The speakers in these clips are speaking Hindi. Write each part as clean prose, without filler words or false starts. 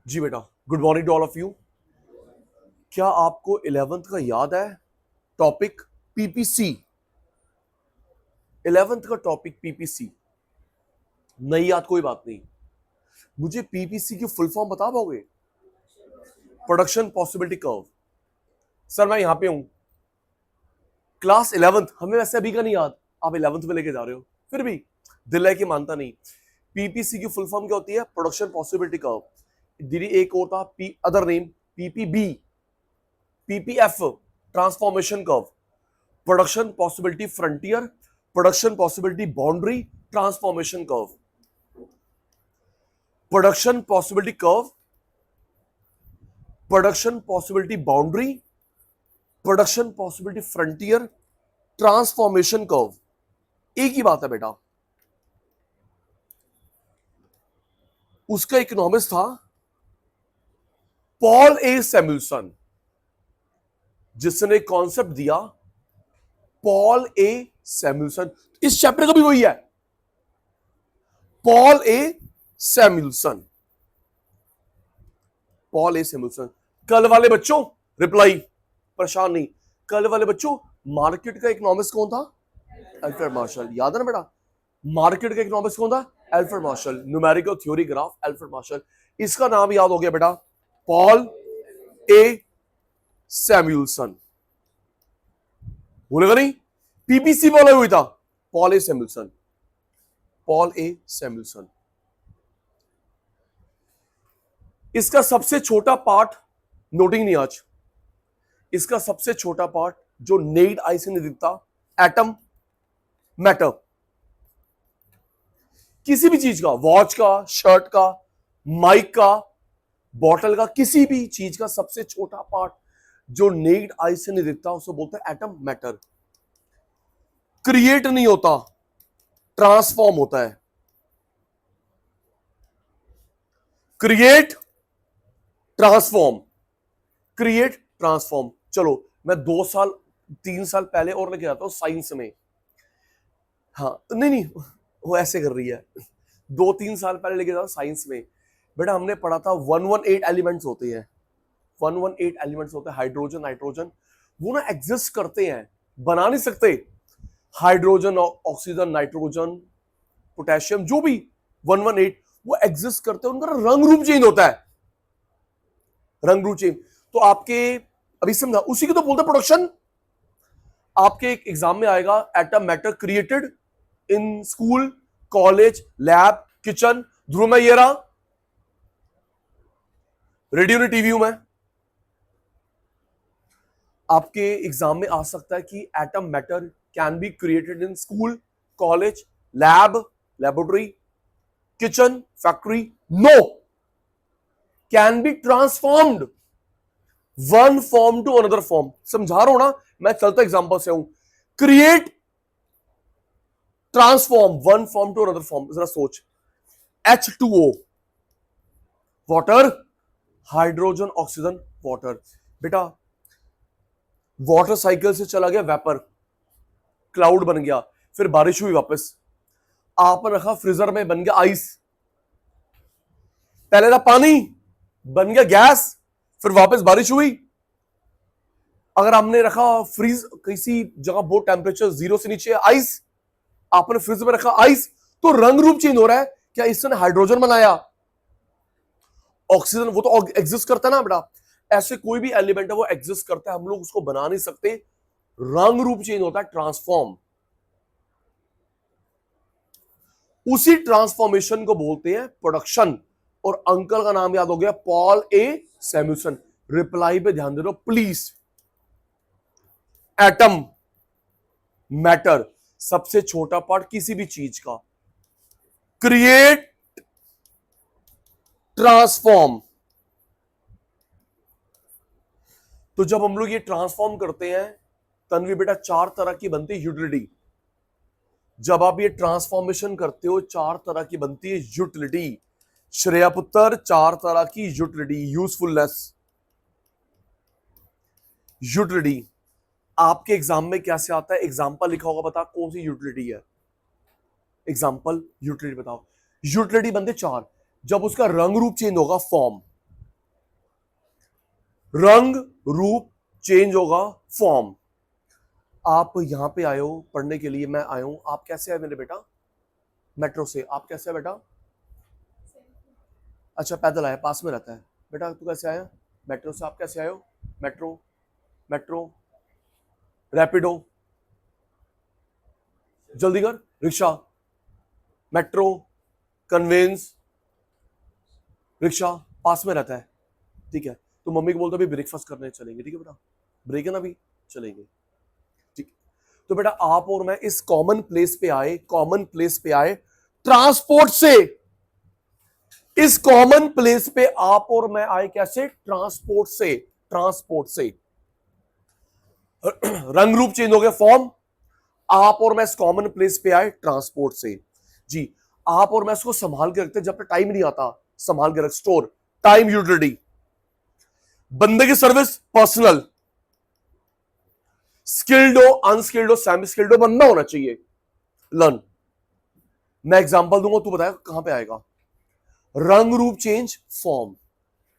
जी बेटा, good morning to all of you. क्या आपको 11th का याद है टॉपिक पीपीसी? 11th का टॉपिक पीपीसी नहीं याद, कोई बात नहीं। मुझे पीपीसी की फुल फॉर्म बता पाओगे? Production possibility curve. सर मैं यहां पे हूं, क्लास 11th हमें वैसे अभी का नहीं याद, आप 11th में लेके जा रहे हो, फिर भी दिल है कि मानता नहीं। पीपीसी की फुल फॉर्म क्या होती है? Production possibility curve. दीदी एक और था P other name, PPB, PPF transformation curve, production possibility frontier, production possibility boundary, transformation curve. Production possibility curve, production possibility boundary, production possibility frontier, transformation curve. एक ही बात है बेटा। उसका इकोनॉमिक्स था पॉल ए सैमुअल्सन, जिसने कॉन्सेप्ट दिया पॉल ए सैमुअल्सन। इस चैप्टर का भी वही है, Paul A Samuelson, Paul A Samuelson. कल वाले बच्चों रिप्लाई, परेशान नहीं। कल वाले बच्चों मार्केट का इकोनॉमिक्स कौन था? अल्फ्रेड मार्शल, याद है ना बेटा? मार्केट का इकोनॉमिक्स कौन था? Alfred Marshall. Numerical theory graph Alfred Marshall. इसका नाम याद हो गया बेटा, पॉल ए सैमुअल्सन। भूलेगा नहीं, पीपीसी बोला हुई था, Paul A Samuelson, Paul A Samuelson. इसका सबसे छोटा पार्ट नोटिंग नहीं आज, इसका सबसे छोटा पार्ट जो नेक्ड आई से नहीं दिखता, एटम, मैटर। किसी भी चीज का, वॉच का, शर्ट का, माइक का, बॉटल का, किसी भी चीज का सबसे छोटा पार्ट जो नेक्ड आई से नहीं दिखता उसे बोलते हैं एटम, मैटर। क्रिएट नहीं होता, ट्रांसफॉर्म होता है। Create transform, create transform. चलो मैं 2 साल 3 साल पहले और लेके आता हूं साइंस में। हाँ नहीं नहीं, वो ऐसे कर रही है। 2-3 साल पहले लेके जाओ साइंस में, बेटा हमने पढ़ा था 118 एलिमेंट्स होते हैं, 118 एलिमेंट्स होते हैं, हाइड्रोजन नाइट्रोजन। वो ना एग्जिस्ट करते हैं, बना नहीं सकते। हाइड्रोजन, ऑक्सीजन, नाइट्रोजन, पोटेशियम, जो भी 118 वो एग्जिस्ट करते हैं, उनका रंग रूप चेंज होता है, रंग रूप चेंज। तो आपके अभी समझा, उसी को तो बोलते हैं प्रोडक्शन। आपके एक एग्जाम में आएगा atom matter created in school, college, lab, kitchen. Dhruv में ये रहा, रेडियो ने टीवी में। आपके एग्जाम में आ सकता है कि atom matter can be created in school, college, lab, laboratory, kitchen, factory. No, can be transformed one form to another form. समझा रहा हूं ना मैं, चलता एग्जांपल से हूं। Create, transform, one form to another form. जरा सोच, H2O water, hydrogen, oxygen, water. बेटा वाटर साइकिल से चला गया वेपर, क्लाउड बन गया, फिर बारिश हुई वापस। आपने रखा फ्रीजर में, बन गया आइस। पहले था पानी, बन गया गैस, फिर वापस बारिश हुई। अगर हमने रखा फ्रीज किसी जगह, बहुत टेम्परेचर 0 से नीचे, आइस, आपने फ्रिज में रखा आइस, तो रंग रूप चेंज हो रहा है। क्या इसने हाइड्रोजन बनाया? ऑक्सीजन, वो तो एग्जिस्ट करता है ना बेटा। ऐसे कोई भी एलिमेंट है वो एग्जिस्ट करता है, हम लोग उसको बना नहीं सकते, रंग रूप चेंज होता है, ट्रांसफॉर्म। उसी ट्रांसफॉर्मेशन को बोलते हैं प्रोडक्शन। और अंकल का नाम याद हो गया, पॉल ए सैमुअल्सन। रिप्लाई पे ध्यान दे दो प्लीज। एटम, मैटर, सबसे छोटा पार्ट किसी भी चीज का, क्रिएट, ट्रांसफॉर्म। तो जब हम लोग ये ट्रांसफॉर्म करते हैं तन्वी बेटा, 4 तरह की बनती है यूटिलिटी। जब आप ये ट्रांसफॉर्मेशन करते हो 4 तरह की बनती है यूटिलिटी। श्रेया पुत्र, 4 तरह की यूटिलिटी। Usefulness, utility. आपके एग्जाम में कैसे आता है? एग्जाम्पल लिखा होगा, बता कौन सी यूटिलिटी है? एग्जाम्पल यूटिलिटी बताओ। यूटिलिटी बनते 4, जब उसका रंग रूप चेंज होगा, फॉर्म। रंग रूप चेंज होगा, फॉर्म। आप यहां पे आए हो पढ़ने के लिए, मैं आया हूं, आप कैसे आए मेरे बेटा? मेट्रो से। आप कैसे आए बेटा? अच्छा पैदल आया, पास में रहता है। बेटा तू कैसे आया? मेट्रो से। आप कैसे आए हो? मेट्रो, मेट्रो, रैपिडो, जल्दी कर, रिक्शा, मेट्रो, कन्वेंस, रिक्शा, पास में रहता है। ठीक है, तो मम्मी को बोलता अभी ब्रेकफास्ट करने चलेंगे, ठीक है बेटा? ब्रेक है ना, अभी चलेंगे। ठीक, तो बेटा आप और मैं इस कॉमन प्लेस पे आए, कॉमन प्लेस पे आए ट्रांसपोर्ट से। इस कॉमन प्लेस पे आप और मैं आए कैसे? ट्रांसपोर्ट से, ट्रांसपोर्ट से। रंग रूप चेंज हो गया, फॉर्म। आप और मैं इस कॉमन प्लेस पे आए ट्रांसपोर्ट से। जी, आप और मैं इसको संभाल के रखते जब तक टाइम नहीं आता, संभाल के रख, स्टोर, टाइम यूटिलिटी। बंदे की सर्विस पर्सनल, स्किल्ड हो, अनस्किल्ड हो, सेमी स्किल्ड हो, बंदा होना चाहिए, लर्न। मैं एग्जांपल दूंगा, तू बताएगा कहां पे आएगा। रंग रूप चेंज, फॉर्म।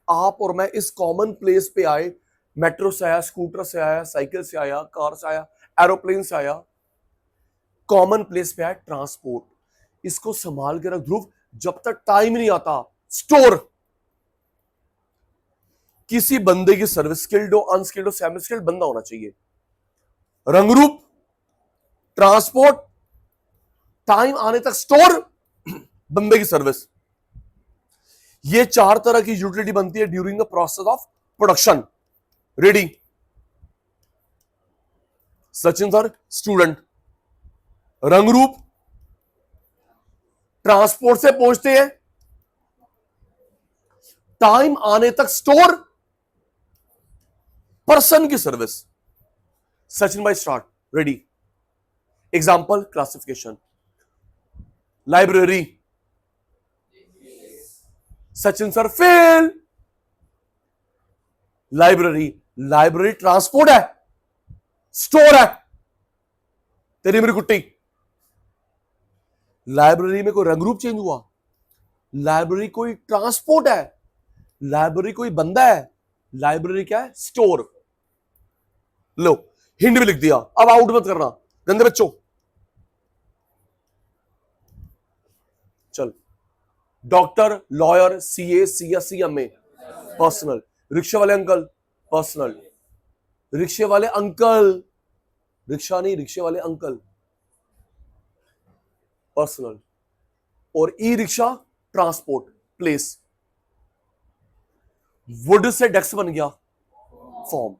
आप और मैं इस कॉमन प्लेस पे आए, मेट्रो से आया, स्कूटर से आया, साइकिल से आया, कार से आया, एरोप्लेन से आया, कॉमन प्लेस पे आया, ट्रांसपोर्ट। इसको संभाल के रख ध्रुव, जब तक टाइम नहीं आता, स्टोर। किसी बंदे की सर्विस, स्किल्ड हो, अनस्किल्ड हो, सेमी स्किल्ड, बंदा होना चाहिए। रंग रूप, ट्रांसपोर्ट, टाइम आने तक स्टोर, बंदे की सर्विस। ये चार तरह की यूटिलिटी बनती है during the process of production. Ready? Sachin sir student. रंग रूप ट्रांसपोर्ट से पहुंचते हैं, टाइम आने तक स्टोर, पर्सन की सर्विस। सचिन भाई start. Ready? Example, classification, library. Sachin sir fail. Library, library transport है, स्टोर है, तेरी मेरी कुट्टी। लाइब्रेरी में कोई रंग रूप चेंज हुआ? लाइब्रेरी कोई ट्रांसपोर्ट है, लाइब्रेरी कोई बंदा है, लाइब्रेरी क्या है? स्टोर। लो, हिंट भी लिख दिया, अब आउट मत करना गंदे बच्चों। चल, doctor, lawyer, CA, CS, CMA, personal. Rickshaw वाले अंकल, पर्सनल। रिक्शे वाले अंकल, रिक्शा नहीं, रिक्शे वाले अंकल, पर्सनल। और e rickshaw, transport, place. Would say desk बन गया, फॉर्म।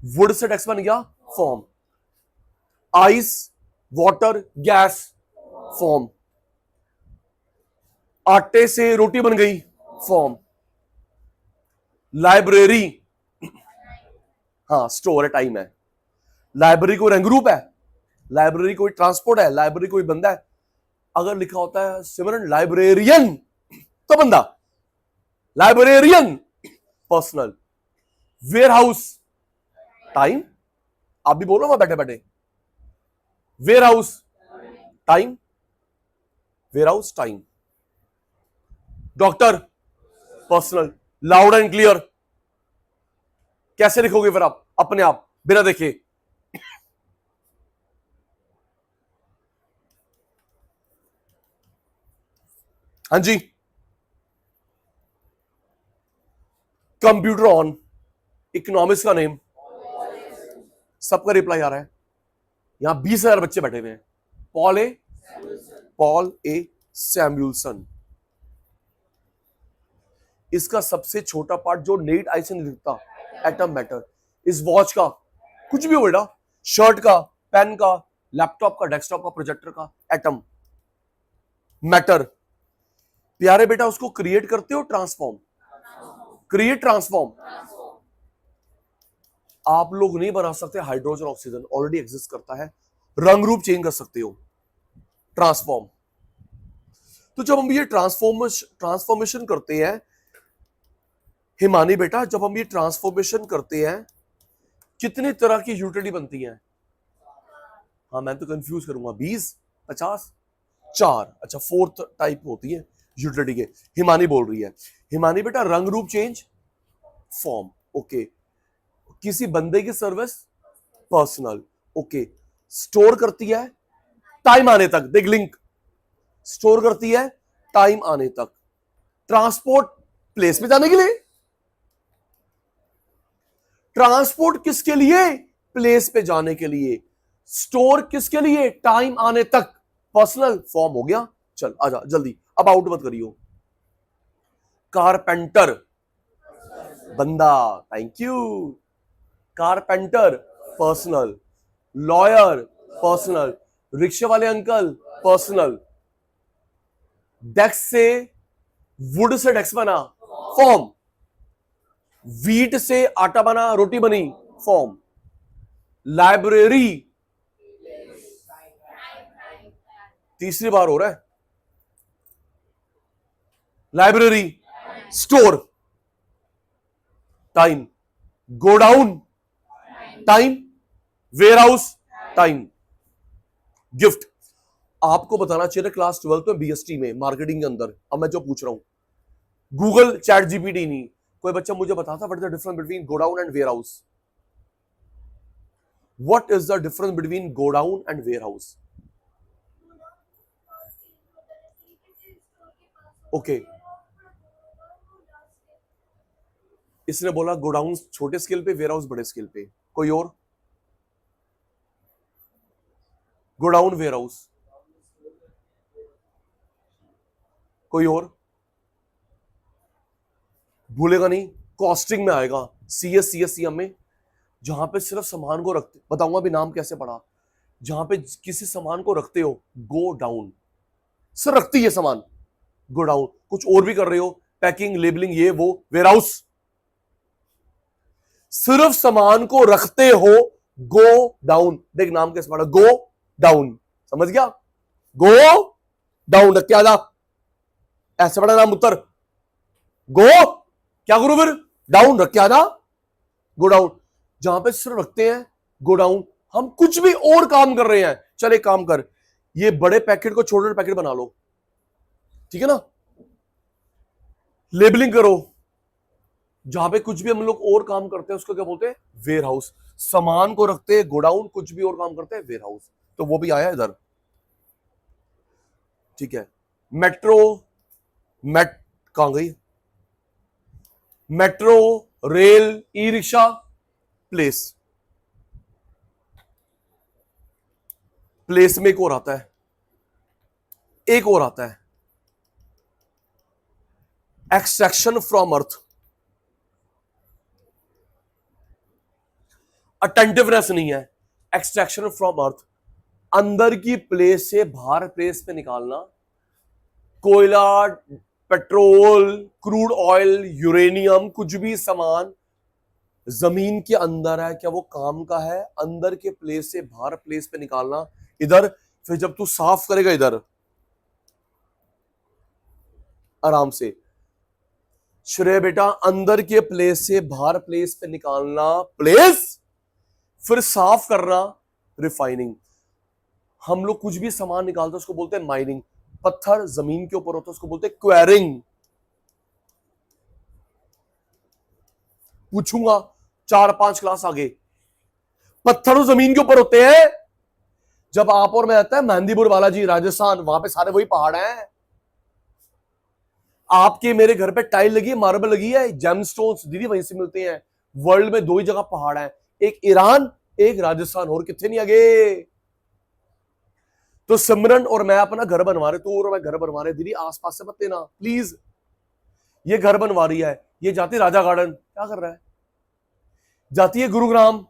वुड से डेस्क बन गया, form. Ice, water, gas, form. आटे से रोटी बन गई, फॉर्म। लाइब्रेरी, हाँ स्टोर है, टाइम है। लाइब्रेरी कोई रंग रूप है, लाइब्रेरी कोई ट्रांसपोर्ट है, लाइब्रेरी कोई बंदा है। अगर लिखा होता है सिमरन लाइब्रेरियन, तो बंदा। Librarian, personal. Warehouse, time. आप भी बोलो वहां बैठे बैठे, warehouse, time, warehouse, time. Doctor, personal. Loud and clear, कैसे लिखोगे फिर आप अपने आप बिना देखे? हाँ जी। कंप्यूटर ऑन, इकोनॉमिक्स का नेम, सबका रिप्लाई आ रहा है। यहां 20,000 बच्चे बैठे हुए हैं। Paul A Samuelson. इसका सबसे छोटा पार्ट जो नेट आई से नहीं दिखता, एटम मैटर। इस वॉच का, कुछ भी हो बेटा, शर्ट का, पेन का, लैपटॉप का, डेस्कटॉप का, प्रोजेक्टर का, एटम मैटर। प्यारे बेटा उसको क्रिएट करते हो, ट्रांसफॉर्म, क्रिएट ट्रांसफॉर्म। आप लोग नहीं बना सकते, हाइड्रोजन ऑक्सीजन ऑलरेडी एग्जिस्ट करता है। रंग रूप चेंज कर सकते हो, ट्रांसफॉर्म। तो जब हम ये ट्रांसफॉर्मेशन करते हैं हिमानी बेटा, जब हम ये ट्रांसफॉर्मेशन करते हैं, कितनी तरह की यूटिलिटी बनती है? हाँ मैं तो कंफ्यूज करूंगा, 20, 50, 4। अच्छा, 4th टाइप होती है यूटिलिटी के। हिमानी बोल रही है, हिमानी बेटा रंग रूप चेंज, फॉर्म। ओके, किसी बंदे की सर्विस, पर्सनल, ओके। स्टोर करती है टाइम आने तक, देख लिंक, स्टोर करती है टाइम आने तक। ट्रांसपोर्ट प्लेस पे जाने के लिए, ट्रांसपोर्ट किसके लिए, प्लेस पे जाने के लिए। स्टोर किसके लिए, टाइम आने तक। पर्सनल फॉर्म हो गया, चल आजा जल्दी, अब आउट मत करियो। कारपेंटर, बंदा, thank you. Carpenter, personal. Lawyer, personal. रिक्शे वाले अंकल, पर्सनल। डेस्क से, वुड से डेस्क बना, फॉर्म। वीट से आटा बना, रोटी बनी, फॉर्म। लाइब्रेरी, तीसरी बार हो रहा है, library. Store, time. Godown, time. Warehouse, time. Gift, आपको बताना चाहिए क्लास 12 में बीएसटी में मार्केटिंग के अंदर। अब मैं जो पूछ रहा हूं, गूगल, चैट जीपीटी नहीं, कोई बच्चा मुझे बताता what is the difference between godown and warehouse. What is the difference between godown and warehouse? Okay, इसने बोला गोडाउन छोटे स्केल पे, वेयरहाउस बड़े स्केल पे। कोई और? गोडाउन, वेयरहाउस, कोई और? भूलेगा नहीं, कॉस्टिंग में आएगा, सीएससीएम में, जहां पे सिर्फ सामान को रखते, बताऊंगा भी नाम कैसे पढ़ा, जहां पे किसी सामान को रखते हो, गो डाउन, सिर्फ रखती है सामान, गो डाउन। कुछ और भी कर रहे हो, पैकिंग, लेबलिंग, ये वो, वेयरहाउस। सिर्फ सामान को रखते हो, गो डाउन। देख नाम कैसे पढ़ा, गो डाउन, समझ गया? गो डाउन, रख के आजा, ऐसे पढ़ा नाम उत्तर। गो, क्या करूं फिर, डाउन, रख के आजा, गो डाउन। जहां पे सिर्फ रखते हैं, गो डाउन। हम कुछ भी और काम कर रहे हैं, चल एक काम कर, ये बड़े पैकेट को छोटे पैकेट बना लो, ठीक है ना, लेबलिंग करो। जहां पे कुछ भी हम लोग और काम करते हैं उसको क्या बोलते हैं, वेयर हाउस। सामान को रखते हैं गोडाउन, कुछ भी और काम करते हैं वेयर हाउस। तो वो भी आया इधर, ठीक है। मेट्रो, मेट कहां गई, metro, rail, e rickshaw, place. Place में एक और आता है, एक और आता है, एक्सट्रैक्शन फ्रॉम अर्थ। अटेंटिवनेस नहीं है, एक्सट्रैक्शन फ्रॉम अर्थ, अंदर की प्लेस से बाहर प्लेस पे निकालना। कोयला, पेट्रोल, क्रूड ऑयल, यूरेनियम, कुछ भी सामान जमीन के अंदर है, क्या वो काम का है, अंदर के प्लेस से बाहर प्लेस पे निकालना। इधर फिर जब तू साफ करेगा इधर आराम से, श्रेय बेटा, अंदर के प्लेस से बाहर प्लेस पे निकालना, प्लेस, फिर साफ करना, रिफाइनिंग। हम लोग कुछ भी सामान निकालते हैं उसको बोलते हैं माइनिंग। पत्थर जमीन के ऊपर होता है उसको बोलते हैं क्वेरिंग। पूछूंगा 4-5 क्लास आगे, पत्थर तो जमीन के ऊपर होते हैं। जब आप और मैं आता है मेहंदीपुर बालाजी राजस्थान, वहां पे सारे वही पहाड़ हैं। आपके मेरे घर पे टाइल लगी है, मार्बल लगी है, जेमस्टोन्स दीदी वहीं से मिलते हैं। वर्ल्ड में 2 ही जगह पहाड़ हैं, एक ईरान, एक राजस्थान, और कितने नहीं आगे। तो सिमरन और मैं अपना घर बनवा रहे, तू और मैं घर बनवा रहे, दीदी आसपास से मत लेना प्लीज। ये घर बनवा रही है, ये जाती राजा गार्डन, क्या कर रहा है, जाती है गुरुग्राम,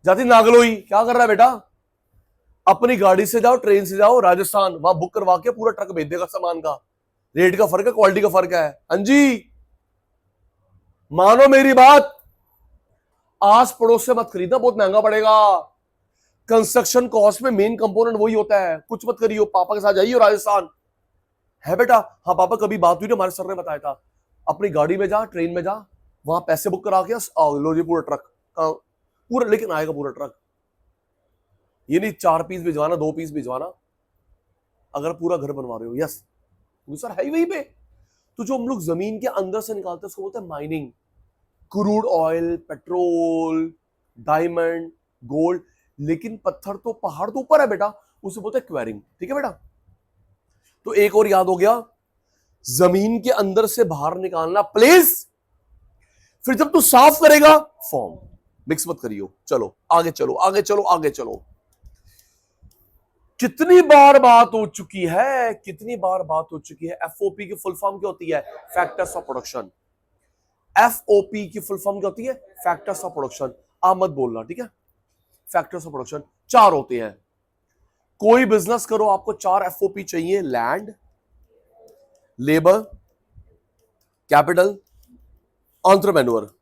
जाती नागलोई, क्या कर रहा है बेटा। अपनी गाड़ी से जाओ, ट्रेन से जाओ राजस्थान, वहां बुक करवा के पूरा ट्रक भेज देगा सामान का। रेट का फर्क है, क्वालिटी का फर्क है। हाँ जी, मानो मेरी बात, आस पड़ोस से मत खरीदना, बहुत महंगा पड़ेगा। कंस्ट्रक्शन कॉस्ट में मेन कंपोनेंट वही होता है। कुछ मत करियो, पापा के साथ जाइए राजस्थान, है बेटा। हाँ पापा, कभी बात हुई ना, हमारे सर ने बताया था, अपनी गाड़ी में जा, ट्रेन में जा, वहां पैसे बुक करा के लो जी पूरा ट्रक, पूरा लेकिन आएगा पूरा ट्रक। ये नहीं 4 पीस भिजवाना, 2 पीस भिजवाना, अगर पूरा घर बनवा रहे हो। यस सर, है ही वहीं पे। तो जो हम लोग जमीन के अंदर से निकालते हैं उसको बोलते हैं mining. Crude oil, petrol, diamond, gold, लेकिन पत्थर तो पहाड़ तो ऊपर है बेटा, उसे बोलते हैं क्वेरिंग। ठीक है बेटा, तो एक और याद हो गया, जमीन के अंदर से बाहर निकालना प्लेस, फिर जब तू साफ करेगा फॉर्म। मिक्स मत करियो। चलो आगे चलो, आगे चलो, आगे चलो। कितनी बार बात हो चुकी है, कितनी बार बात हो चुकी है, एफओपी की फुल फॉर्म क्या होती है? Factors of production. एफओपी की फुल फॉर्म क्या होती है? Factors of production. आप मत बोलना, ठीक है? फैक्टर्स ऑफ प्रोडक्शन 4 होते हैं। कोई बिजनेस करो, आपको 4 एफओपी चाहिए: लैंड, लेबर, कैपिटल, एंटरप्रेन्योर।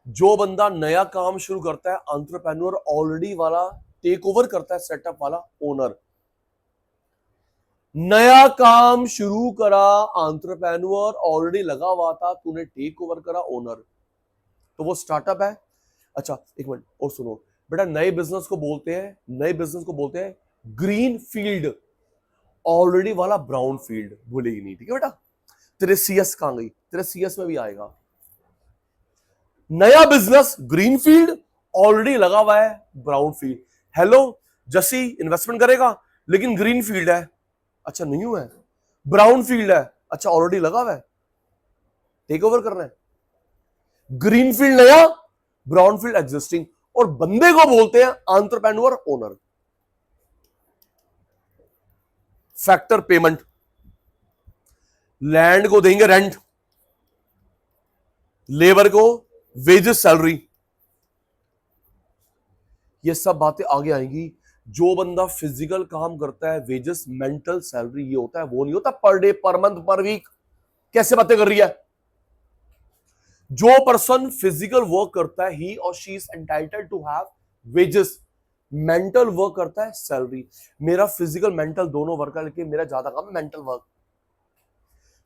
जो बंदा नया काम शुरू करता है, एंटरप्रेन्योर, ऑलरेडी वाला टेक ओवर करता है, सेटअप वाला ओनर। नया काम शुरू करा, एंटरप्रेन्योर, ऑलरेडी लगा हुआ था, तूने टेक ओवर करा, ओनर, तो वो स्टार्टअप है। अच्छा एक मिनट और सुनो बेटा, नए बिजनेस को बोलते हैं, नए बिजनेस को बोलते हैं ग्रीन फील्ड, ऑलरेडी वाला ब्राउन फील्ड, भूलेगी नहीं। ठीक है बेटा, तेरे सीएस कहां गई? तेरे सीएस में भी आएगा। नया बिजनेस ग्रीन फील्ड, ऑलरेडी लगा हुआ है ब्राउन फील्ड। हेलो जसी, इन्वेस्टमेंट करेगा लेकिन ग्रीन फील्ड है, अच्छा नहीं हुआ है, ब्राउन फील्ड है, अच्छा ऑलरेडी लगा हुआ है, टेक ओवर कर रहे हैं। ग्रीन फील्ड नया, ब्राउन फील्ड एग्जिस्टिंग, और बंदे को बोलते हैं entrepreneur, owner. Factor payment, land को देंगे रेंट, लेबर को वेजेस, सैलरी, ये सब बातें आगे आएंगी। जो बंदा फिजिकल काम करता है, वेजेस, मेंटल, सैलरी, ये होता है, वो नहीं होता पर डे, पर मंथ, पर वीक। कैसे बातें कर रही है? जो पर्सन फिजिकल वर्क करता है, ही और she is entitled to have wages. Mental work करता है, सैलरी। मेरा फिजिकल मेंटल दोनों वर्क है, लेकिन मेरा ज्यादा काम है मेंटल वर्क।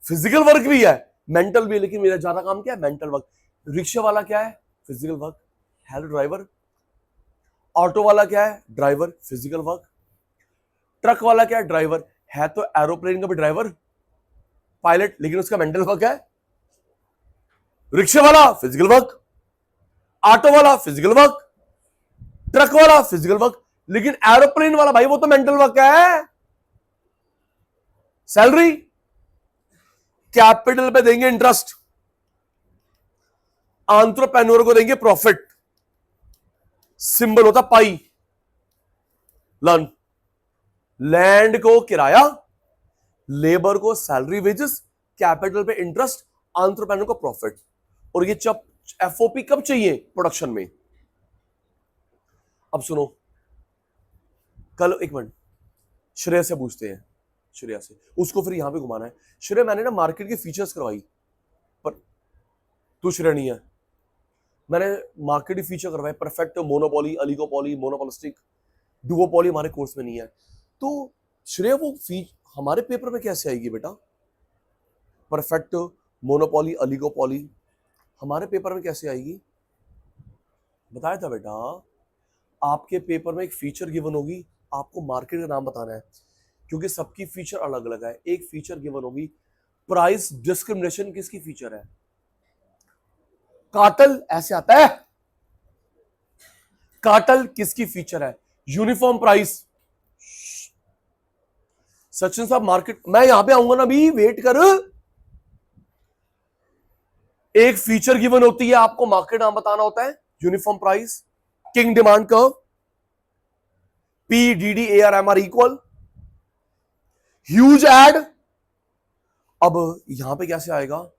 फिजिकल वर्क भी है, मेंटल भी है, लेकिन मेरा ज्यादा काम क्या है? Mental work. रिक्शा वाला क्या है? Physical work, health driver. Auto वाला क्या है? Driver, physical work. ट्रक वाला क्या है? ड्राइवर है, तो एरोप्लेन का भी ड्राइवर, पायलट, लेकिन उसका मेंटल वर्क है। रिक्शा वाला फिजिकल वर्क, ऑटो वाला फिजिकल वर्क, ट्रक वाला फिजिकल वर्क, लेकिन एरोप्लेन वाला भाई वो तो मेंटल वर्क है। सैलरी, कैपिटल पे देंगे इंटरेस्ट, एंटरप्रेन्योर को देंगे प्रॉफिट, सिंबल होता पाई। लर्न, लैंड को किराया, लेबर को सैलरी वेजेस, कैपिटल पे इंटरेस्ट, एंटरप्रेन्योर को प्रॉफिट। और ये जब एफओपी कब चाहिए? प्रोडक्शन में। अब सुनो, कल एक मिनट श्रेया से पूछते हैं, श्रेया से, उसको फिर यहां पे घुमाना है। श्रेया, मैंने ना मार्केट की फीचर्स करवाई, पर तू श्रेया नहीं है। मैंने मार्केट की फीचर करवाई, परफेक्ट, मोनोपोली, अलिगोपोली, मोनोपोलिस्टिक, डुओपोली हमारे कोर्स में नहीं है। तो श्रेया वो हमारे पेपर में कैसे आएगी बेटा? परफेक्ट, मोनोपोली, अलिगोपोली हमारे पेपर में कैसे आएगी? बताया था बेटा, आपके पेपर में एक फीचर गिवन होगी, आपको मार्केट का नाम बताना है, क्योंकि सबकी फीचर अलग अलग है। एक फीचर गिवन होगी, प्राइस डिस्क्रिमिनेशन किसकी फीचर है? कार्टेल ऐसे आता है, कार्टेल किसकी फीचर है? Uniform price. सचिन साहब मार्केट, मैं यहां पे आऊंगा ना, भी वेट कर। एक फीचर गिवन होती है, आपको मार्केट नाम बताना होता है, uniform price, king demand curve, PDDARMR equal, huge ad. अब यहां पे कैसे आएगा?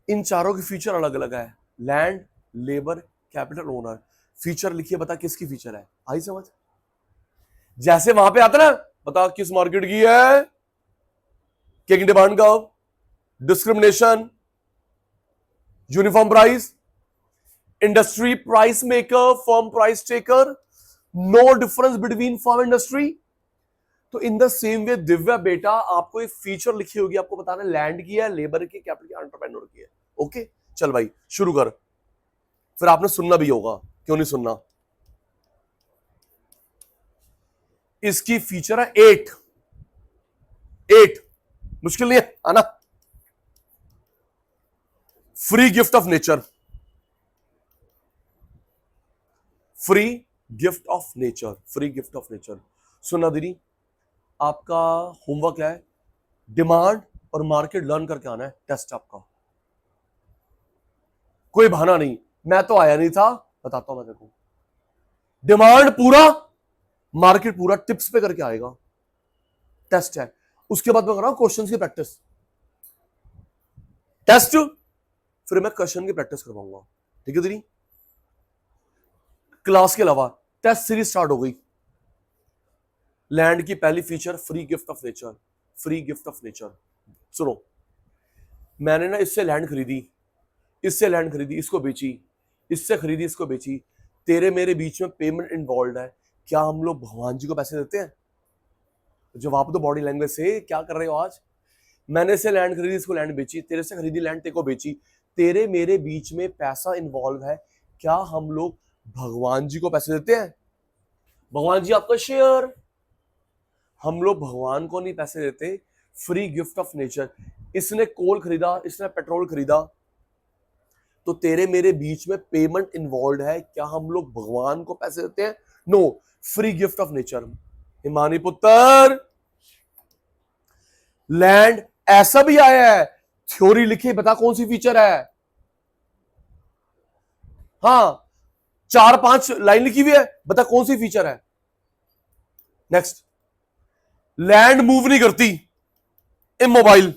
इन चारों की फीचर अलग अलग है, land, labour, capital, owner. Feature लिखिए, बता किसकी फीचर है, आई समझ? जैसे वहां पे आता ना, बता किस मार्केट की है, kink demand curve, discrimination, uniform price, industry price maker, firm price taker, no difference between firm industry. तो in the same way Divya बेटा, आपको एक फीचर लिखी होगी, आपको बताना लैंड की है, लेबर की, कैपिटल की, एंटरप्रेन्योर की है। ओके चल भाई शुरू कर, फिर आपने सुनना भी होगा, क्यों नहीं सुनना। इसकी फीचर है 8, मुश्किल नहीं है आना। Free gift of nature, free gift of nature, free gift of nature. सुना दीदी, आपका होमवर्क है डिमांड और मार्केट लर्न करके आना है, टेस्ट आपका। कोई बहाना नहीं, मैं तो आया नहीं था, बताता हूं मैं देखो। डिमांड पूरा, मार्केट पूरा, टिप्स पे करके आएगा, टेस्ट है। उसके बाद मैं कर रहा हूं क्वेश्चंस की प्रैक्टिस, टेस्ट फिर मैं क्वेश्चन की प्रैक्टिस करवाऊंगा, ठीक है दीदी। क्लास के अलावा टेस्ट सीरीज स्टार्ट हो गई। लैंड की पहली feature free gift of nature, free gift of nature. सुनो, मैंने ना इससे लैंड खरीदी, इससे लैंड खरीदी, इसको बेची, इससे खरीदी, इसको बेची, तेरे मेरे बीच में पेमेंट इन्वॉल्व है। क्या हम लोग भगवान जी को पैसे देते हैं? जवाब तो बॉडी लैंग्वेज से, क्या कर रहे हो आज? मैंने से लैंड खरीदी, इसको लैंड बेची, तेरे से खरीदी लैंड, तेरे को बेची, तेरे मेरे बीच में पैसा इन्वॉल्व है। क्या हम लोग भगवान जी को पैसे देते हैं? भगवान जी आपका शेयर, हम लोग भगवान को नहीं पैसे देते। Free gift of nature. इसने कोल खरीदा, इसने पेट्रोल खरीदा, तो तेरे मेरे बीच में पेमेंट इन्वॉल्व है। क्या हम लोग भगवान को पैसे देते हैं? No, free gift of nature. Himani पुत्र, लैंड ऐसा भी आया है, थ्योरी लिखी, बता कौन सी फीचर है? हाँ, 4-5 लाइन लिखी हुई है, बता कौन सी फीचर है? नेक्स्ट, लैंड मूव नहीं करती, इमोबाइल।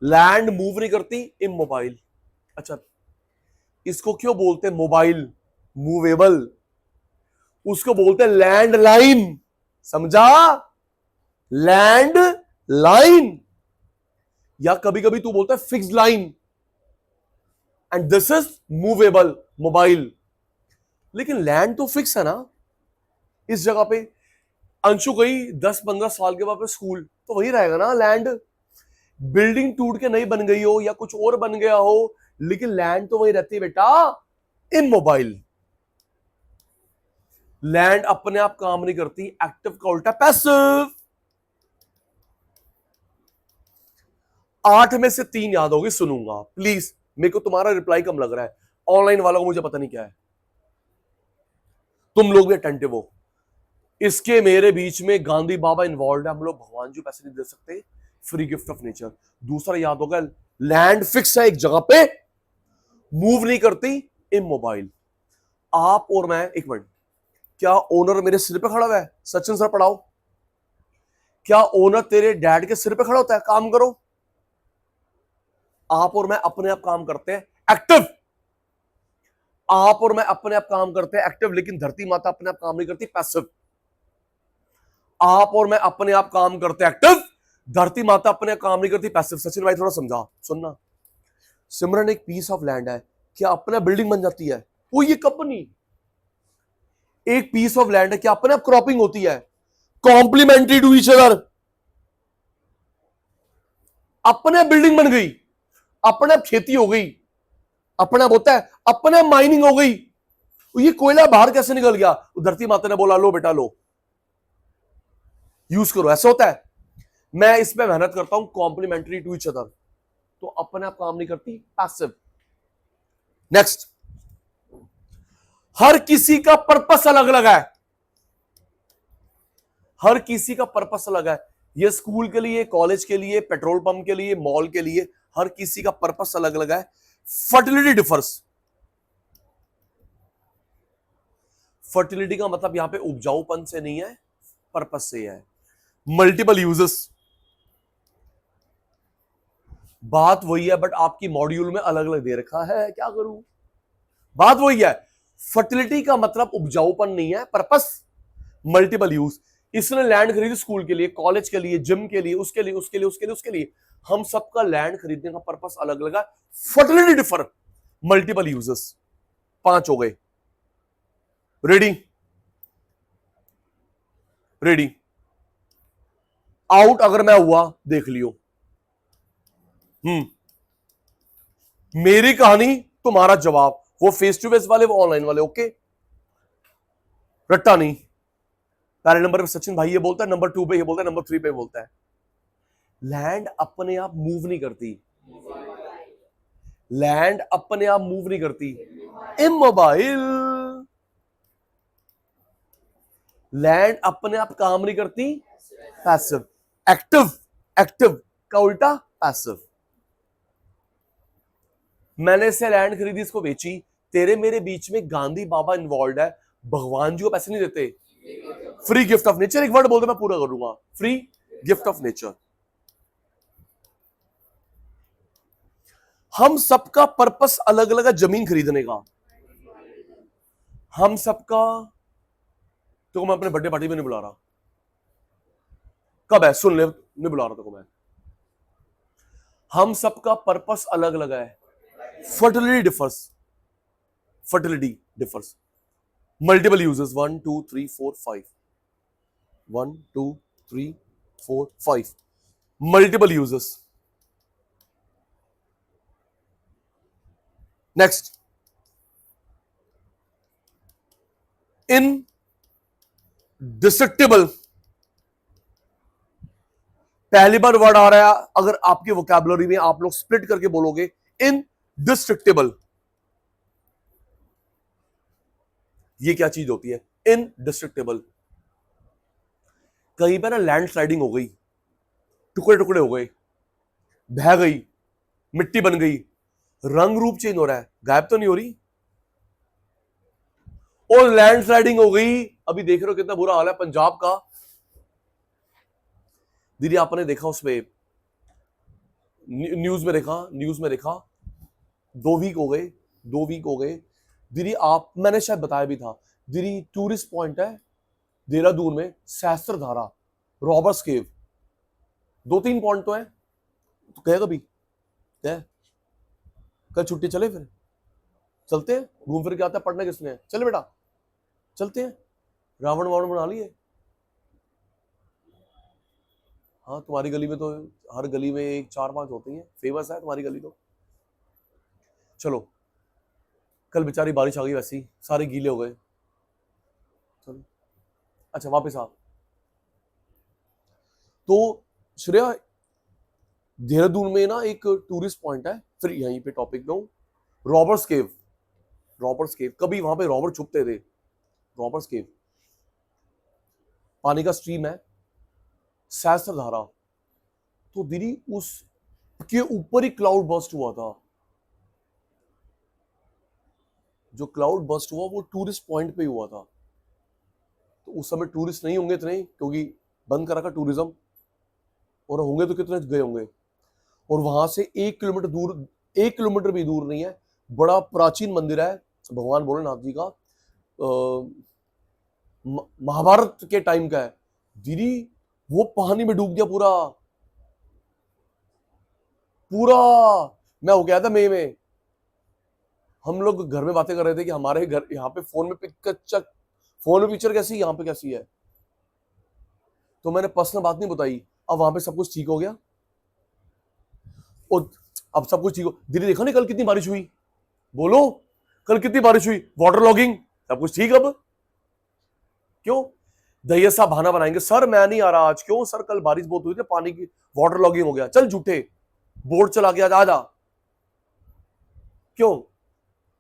लैंड मूव नहीं करती, इमोबाइल। अच्छा, इसको क्यों बोलते हैं मोबाइल, मूवेबल? उसको बोलते हैं लैंड लाइन, समझा? लैंड लाइन, या कभी कभी तू बोलता है fixed line, and this is movable, mobile. लेकिन लैंड तो फिक्स है ना इस जगह पे। अंशु गई 10-15 साल के बाद स्कूल, तो वही रहेगा ना लैंड। बिल्डिंग टूट के नहीं बन गई हो या कुछ और बन गया हो, लेकिन लैंड तो वही रहती है बेटा, इमोबाइल। लैंड अपने आप काम नहीं करती, एक्टिव का उल्टा पैसिव। 8 में से 3 याद होगी, सुनूंगा प्लीज। मेरे को तुम्हारा रिप्लाई कम लग रहा है, ऑनलाइन वालों को मुझे पता नहीं क्या है, तुम लोग भी अटेंटिव हो। इसके मेरे बीच में गांधी बाबा इन्वॉल्व है, हम लोग भगवान जी पैसे नहीं दे सकते, फ्री गिफ्ट ऑफ नेचर। दूसरा याद होगा, लैंड फिक्स है एक जगह पे, मूव नहीं करती, इमोबाइल। आप और मैं, एक मिनट, क्या ओनर मेरे सिर पे खड़ा हुआ है? सचिन सर पढ़ाओ, क्या ओनर तेरे डैड के सिर पे खड़ा होता है? काम करो। आप और मैं अपने आप काम करते हैं, एक्टिव। आप और मैं अपने आप काम करते हैं, एक्टिव, लेकिन धरती माता अपने आप काम नहीं करती, पैसिव। आप और मैं अपने आप काम करते हैं, एक्टिव, धरती माता अपने आप काम नहीं करती, पैसिव। सचिन भाई थोड़ा समझा, सुनना। सिमरन, एक पीस ऑफ लैंड है, क्या अपना बिल्डिंग बन जाती है? वो ये कंपनी, एक पीस ऑफ लैंड है, क्या अपने आप क्रॉपिंग होती है? Complementary to each other. अपने आप बिल्डिंग बन गई, अपने आप खेती हो गई, अपने आप होता है, अपने आप माइनिंग हो गई। ये कोयला बाहर कैसे निकल गया? धरती माता ने बोला लो बेटा लो, यूज करो, ऐसा होता है। मैं इसमें मेहनत करता हूं, कॉम्प्लीमेंट्री टू ईच अदर, तो अपने आप काम नहीं करती, पैसिव। नेक्स्ट, हर किसी का पर्पस अलग अलग है, हर किसी का पर्पस अलग है। ये स्कूल के लिए, कॉलेज के लिए, पेट्रोल पंप के लिए, मॉल के लिए, हर किसी का पर्पस अलग अलग है। Fertility differs. फर्टिलिटी का मतलब यहां पे उपजाऊपन से नहीं है, पर्पस से है। मल्टीपल यूजेस, बात वही है, बट आपकी मॉड्यूल में अलग अलग दे रखा है, क्या करूं? बात वही है। फर्टिलिटी का मतलब उपजाऊपन नहीं है, पर्पस, मल्टीपल यूज। इसने लैंड खरीदी स्कूल के लिए, कॉलेज के लिए, जिम के लिए, उसके लिए, उसके लिए, उसके लिए, उसके लिए। हम सबका लैंड खरीदने का पर्पस अलग अलग है। Fertility differ, multiple uses. 5 हो गए। रेडी? रेडी? आउट अगर मैं हुआ, देख लियो। मेरी कहानी, तुम्हारा जवाब। वो फेस टू फेस वाले, वो ऑनलाइन वाले, ओके? रट्टा नहीं। पहले नंबर पे सचिन भाई ये बोलता है, नंबर 2 पे ये बोलता है, नंबर 3 पे बोलता है। लैंड अपने आप मूव नहीं करती, लैंड अपने आप मूव नहीं करती, इमोबाइल। लैंड अपने आप काम नहीं करती, पैसिव। एक्टिव, एक्टिव का उल्टा पैसिव। मैंने से लैंड खरीदी, इसको बेची, तेरे मेरे बीच में गांधी बाबा इन्वॉल्व है, भगवान जी को पैसे नहीं देते। फ्री गिफ्ट ऑफ नेचर, एक वर्ड बोल दो मैं पूरा करूंगा, फ्री गिफ्ट ऑफ नेचर। हम सबका पर्पस अलग अलग है जमीन खरीदने का। हम सबका, तो मैं अपने बर्थडे पार्टी में नहीं बुला रहा, कब है सुन ले, नहीं बुला रहा तो मैं। हम सबका पर्पस अलग अलग है। Fertility differs, fertility differs. Multiple uses, 1 2 3 4 5, 1 2 3 4 5, multiple uses. Next, indestructible. पहली बार वर्ड आ रहा है, अगर आपके वोकैबुलरी में आप लोग स्प्लिट करके बोलोगे इनडिस्ट्रक्टिबल, ये क्या चीज होती है? इनडिस्ट्रक्टिबल। कहीं पर ना लैंड स्लाइडिंग हो गई, टुकड़े टुकड़े हो गए, बह गई, मिट्टी बन गई, रंग रूप चेंज हो रहा है, गायब तो नहीं हो रही। और लैंड स्लाइडिंग हो गई, अभी देख रहे हो कितना बुरा हाल है पंजाब का। दीदी आपने देखा उसमें न्यूज में देखा 2 वीक हो गए, 2 वीक हो गए दीदी। आप, मैंने शायद बताया भी था दीदी, टूरिस्ट पॉइंट है देहरादून में, सहस्त्रधारा, रॉबर्ट्स केव, 2-3 पॉइंट तो है। तो कहे कभी क्या, कल छुट्टी चले, फिर चलते हैं, घूम फिर के आते हैं। पढ़ना किसने है, चले बेटा चलते हैं, रावण वावण बना लिए। हाँ तुम्हारी गली में तो हर गली में 1 4 5 होती हैं, फेमस है तुम्हारी गली तो। चलो, कल बेचारी बारिश आ गई, वैसे ही सारे गीले हो गए। चलो अच्छा वापस आ। तो श्रेया, देहरादून में ना एक टूरिस्ट पॉइंट है, फिर यहीं पे टॉपिक में हूं, रॉबर्ट्स केव। रॉबर्ट्स केव, कभी वहां पे रॉबर्ट छुपते थे। रॉबर्ट्स केव, पानी का स्ट्रीम है, सहस्त्रधारा। तो दीदी उसके ऊपर ही क्लाउड बर्स्ट हुआ था। जो क्लाउड बर्स्ट हुआ वो टूरिस्ट पॉइंट पे ही हुआ था। तो उस समय टूरिस्ट नहीं होंगे इतने, क्योंकि बंद कर रखा टूरिज्म, और होंगे तो कितने गए होंगे। और वहां से 1 किलोमीटर दूर, 1 किलोमीटर भी दूर नहीं है, बड़ा प्राचीन मंदिर है भगवान भोलेनाथ जी का, महाभारत के टाइम का है दीदी। वो पानी में डूब गया पूरा पूरा। मैं हो गया था मई में, हम लोग घर में बातें कर रहे थे कि हमारे घर यहाँ पे फोन में फोन में पिक्चर कैसी, यहाँ पे कैसी है। तो मैंने पर्सनल बात नहीं बताई। अब वहां पे सब कुछ ठीक हो गया, और अब सब कुछ ठीक हो। दीदी देखा नहीं कल कितनी बारिश हुई, बोलो कल कितनी बारिश हुई, वाटर लॉगिंग, सब कुछ ठीक। अब क्यों दैया साहब बहाना बनाएंगे, सर मैं नहीं आ रहा आज, क्यों सर कल बारिश बहुत हुई थी, पानी की वाटर लॉगिंग हो गया। चल झूठे, बोर्ड चला गया, आ क्यों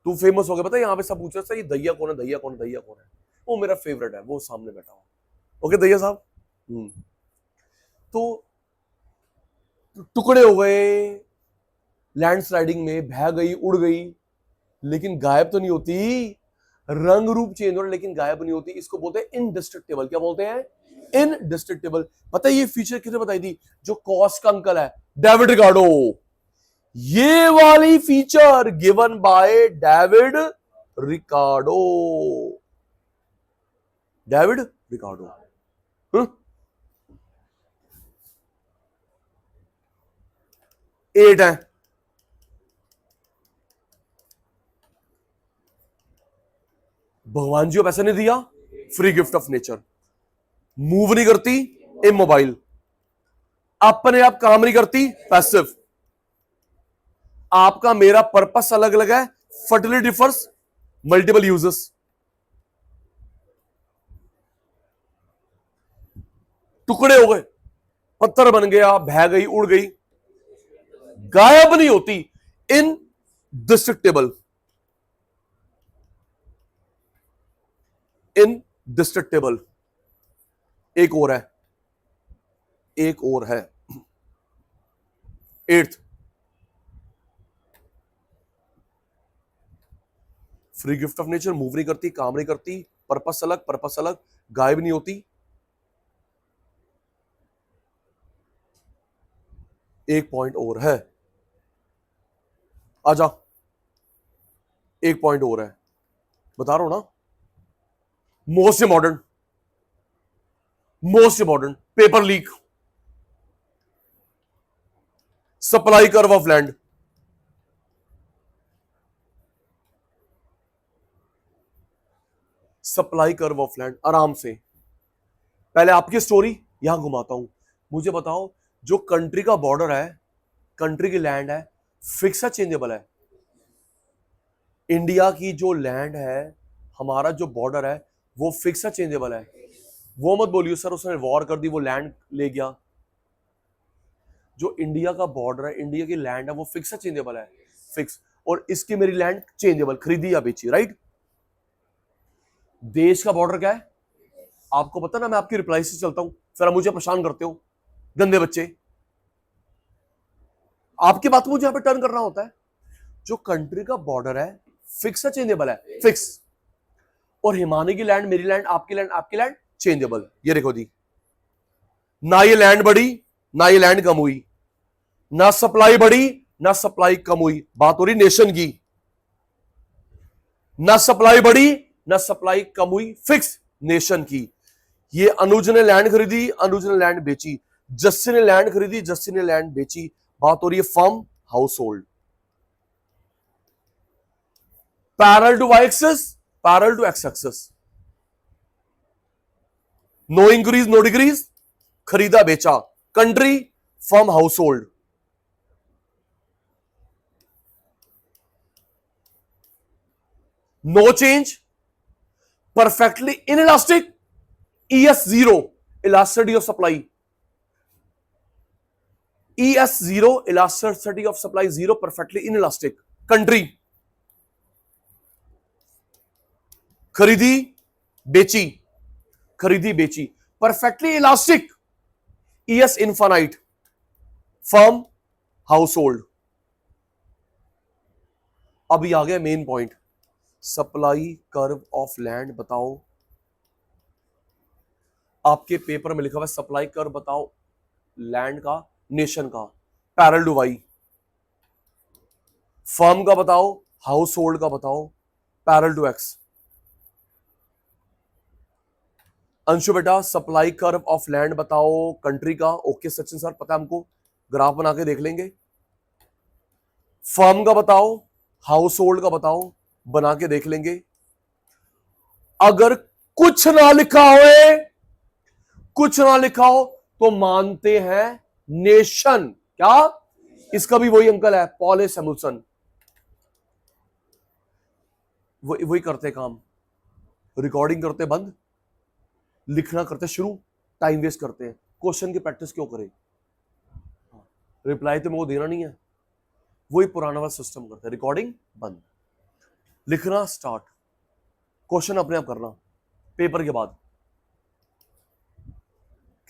तू फेमस हो गया। पता है यहाँ पे सब पूछ रहे थे ये दैया कौन है, दैया कौन है, दैया कौन है। वो मेरा फेवरेट है, वो सामने बैठा हुआ। ओके दैया साहब। तो टुकड़े हो गए, लैंडस्लाइडिंग में बह गई, उड़ गई, लेकिन गायब तो नहीं होती। रंग रूप चेंज हो रहा लेकिन गायब नहीं होती। इसको बोलते हैं इनडिस्ट्रक्टिबल। क्या बोलते हैं? इनडिस्ट्रक्टिबल। पता है ये फीचर किसने बताई थी? जो कॉस का अंकल है, डेविड रिकार्डो। ये वाली feature given by David Ricardo. David Ricardo 8 है। भगवान जी को पैसा नहीं दिया, free gift of nature. Move नहीं करती, इमोबाइल। अपने आप काम नहीं करती, पैसिव। आपका मेरा पर्पस अलग अलग है, फर्टिलिटी डिफर्स, मल्टीपल यूजेस। टुकड़े हो गए, पत्थर बन गया, बह गई, उड़ गई, गायब नहीं होती, इन डिस्ट्रिक्ट टेबल, इन डिस्ट्रिक्ट टेबल। एक और है, एक और है, eighth, free gift of nature, move नहीं करती, काम नहीं करती, पर्पस अलग, पर्पस अलग, गायब नहीं होती। एक पॉइंट और है, आजा, एक पॉइंट और है, बता रहा हूं ना। Most important, most important, paper leak, supply curve of land. Supply curve of land, आराम से। पहले आपकी स्टोरी यहां घुमाता हूं। मुझे बताओ, जो कंट्री का बॉर्डर है, कंट्री की लैंड है, फिक्स है, चेंजेबल है? इंडिया की जो लैंड है, हमारा जो बॉर्डर है, वो फिक्स है, चेंजेबल है? वो मत बोलियो सर उसने वॉर कर दी, वो लैंड ले गया। जो इंडिया का बॉर्डर है, इंडिया की लैंड है, वो फिक्स है, चेंजेबल है? फिक्स। और इसकी मेरी लैंड चेंजेबल, खरीदी या बेची, राइट? देश का बॉर्डर क्या है आपको पता ना, मैं आपकी रिप्लाई से चलता हूं, फिर आप मुझे परेशान करते हो, गंदे बच्चे। आपकी बात मुझे यहां पे टर्न करना होता है। जो कंट्री का बॉर्डर है, फिक्स है, चेंजेबल है? फिक्स। और हिमानी की लैंड, मेरी लैंड, आपकी लैंड, आपकी लैंड, चेंजेबल। ये देखो दी, ना ये लैंड बढ़ी, ना ये लैंड कम हुई, ना सप्लाई बढ़ी, ना सप्लाई कम हुई। बात हो रही नेशन की। ना सप्लाई बढ़ी, ना सप्लाई कम हुई, फिक्स, नेशन की। ये अनुज ने लैंड खरीदी, अनुज ने लैंड बेची, जस्सी ने लैंड खरीदी, जस्सी ने लैंड बेची। बात हो रही है firm, household. Parallel to Y axis, parallel to X axis. No increase, no decrease, खरीदा बेचा। Country, firm, household. No change, perfectly inelastic, ES zero, elasticity of supply, ES zero, elasticity of supply zero, perfectly inelastic. Country, खरीदी बेची, खरीदी बेची, perfectly elastic, ES infinite, firm, household. अभी आ गया main point, supply curve of land बताओ। आपके पेपर में लिखा हुआ है सप्लाई कर्व बताओ लैंड का, नेशन का, पैरेलल टू वाई। फर्म का बताओ, हाउस होल्ड का बताओ, पैरेलल टू एक्स। अंशु बेटा, सप्लाई कर्व ऑफ लैंड बताओ कंट्री का। ओके सचिन सर, पता है हमको, ग्राफ बना के देख लेंगे। फर्म का बताओ, हाउस होल्ड का बताओ, बना के देख लेंगे। अगर कुछ ना लिखा हो, कुछ ना लिखा हो, तो मानते हैं नेशन। क्या? इसका भी वही अंकल है, पॉल ए सैमुअल्सन, वही करते काम। रिकॉर्डिंग करते बंद, लिखना करते शुरू, टाइम वेस्ट करते हैं। क्वेश्चन की प्रैक्टिस क्यों करें? रिप्लाई तो मेरे को देना नहीं है, वही पुराना वाला सिस्टम करते हैं। रिकॉर्डिंग बंद, लिखना स्टार्ट, क्वेश्चन अपने आप करना। पेपर के बाद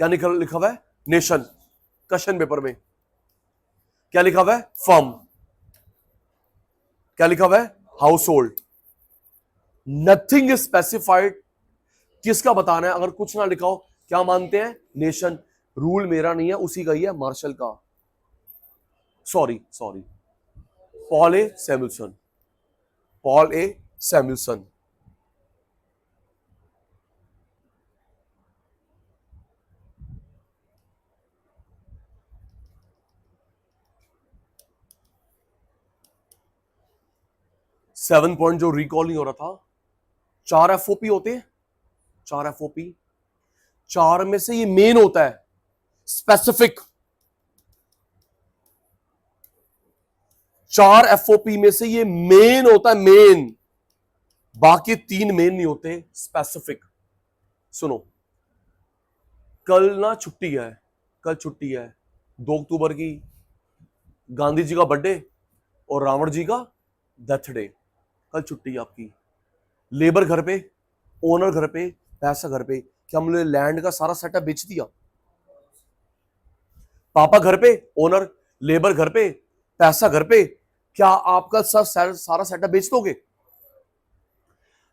क्या लिखा हुआ है? नेशन। क्वेश्चन पेपर में क्या लिखा हुआ है? फर्म। क्या लिखा हुआ है? House hold. Nothing is specified, किसका बताना है? अगर कुछ ना लिखा हो, क्या मानते हैं? नेशन। रूल मेरा नहीं है, उसी का ही है, मार्शल का। Sorry, Paul A Samuelson, Paul A Samuelson. Seven point जो रिकॉल नहीं हो रहा था, 4 FOP होते हैं, 4 FOP, 4 में से ये मेन होता है स्पेसिफिक। 4 FOP में से ये मेन होता है, मेन। बाकी 3 मेन नहीं होते, स्पेसिफिक। सुनो, कल ना छुट्टी है, कल छुट्टी है, 2 अक्टूबर की, गांधी जी का बर्थडे और रावण जी का डेथ डे, कल छुट्टी आपकी। लेबर घर पे, ओनर घर पे, पैसा घर पे। क्या हमने लैंड का सारा सेटअप बेच दिया? पापा घर पे, ओनर, लेबर घर पे, पैसा घर पे। क्या आपका सारा सेटअप बेच दोगे?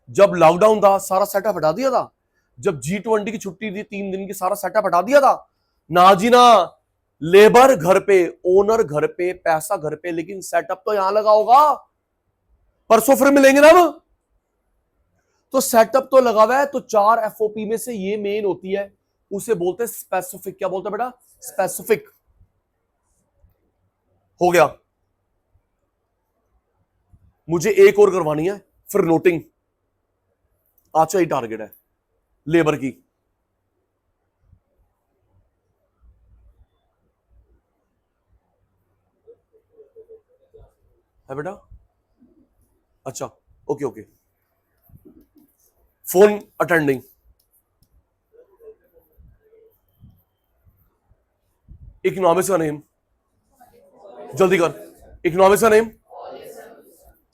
जब लॉकडाउन था सारा सेटअप हटा दिया था। जब G20 की छुट्टी थी 3 दिन की, सारा सेटअप हटा दिया था। ना जी ना, लेबर घर पे, ओनर घर पे, पैसा घर पे, लेकिन सेटअप तो यहां लगा होगा। परसों फिर मिलेंगे ना हम। तो सेटअप तो लगा हुआ है। तो 4 FOP में से ये मेन होती है, उसे बोलते हैं स्पेसिफिक। क्या बोलते हैं बेटा? स्पेसिफिक। हो गया। मुझे एक और करवानी है, फिर नोटिंग। अच्छा ही टारगेट है लेबर की। है बेटा? अच्छा, okay okay. Phone attending. Economics का नेम जल्दी कर। इकोनॉमिक्स का नेम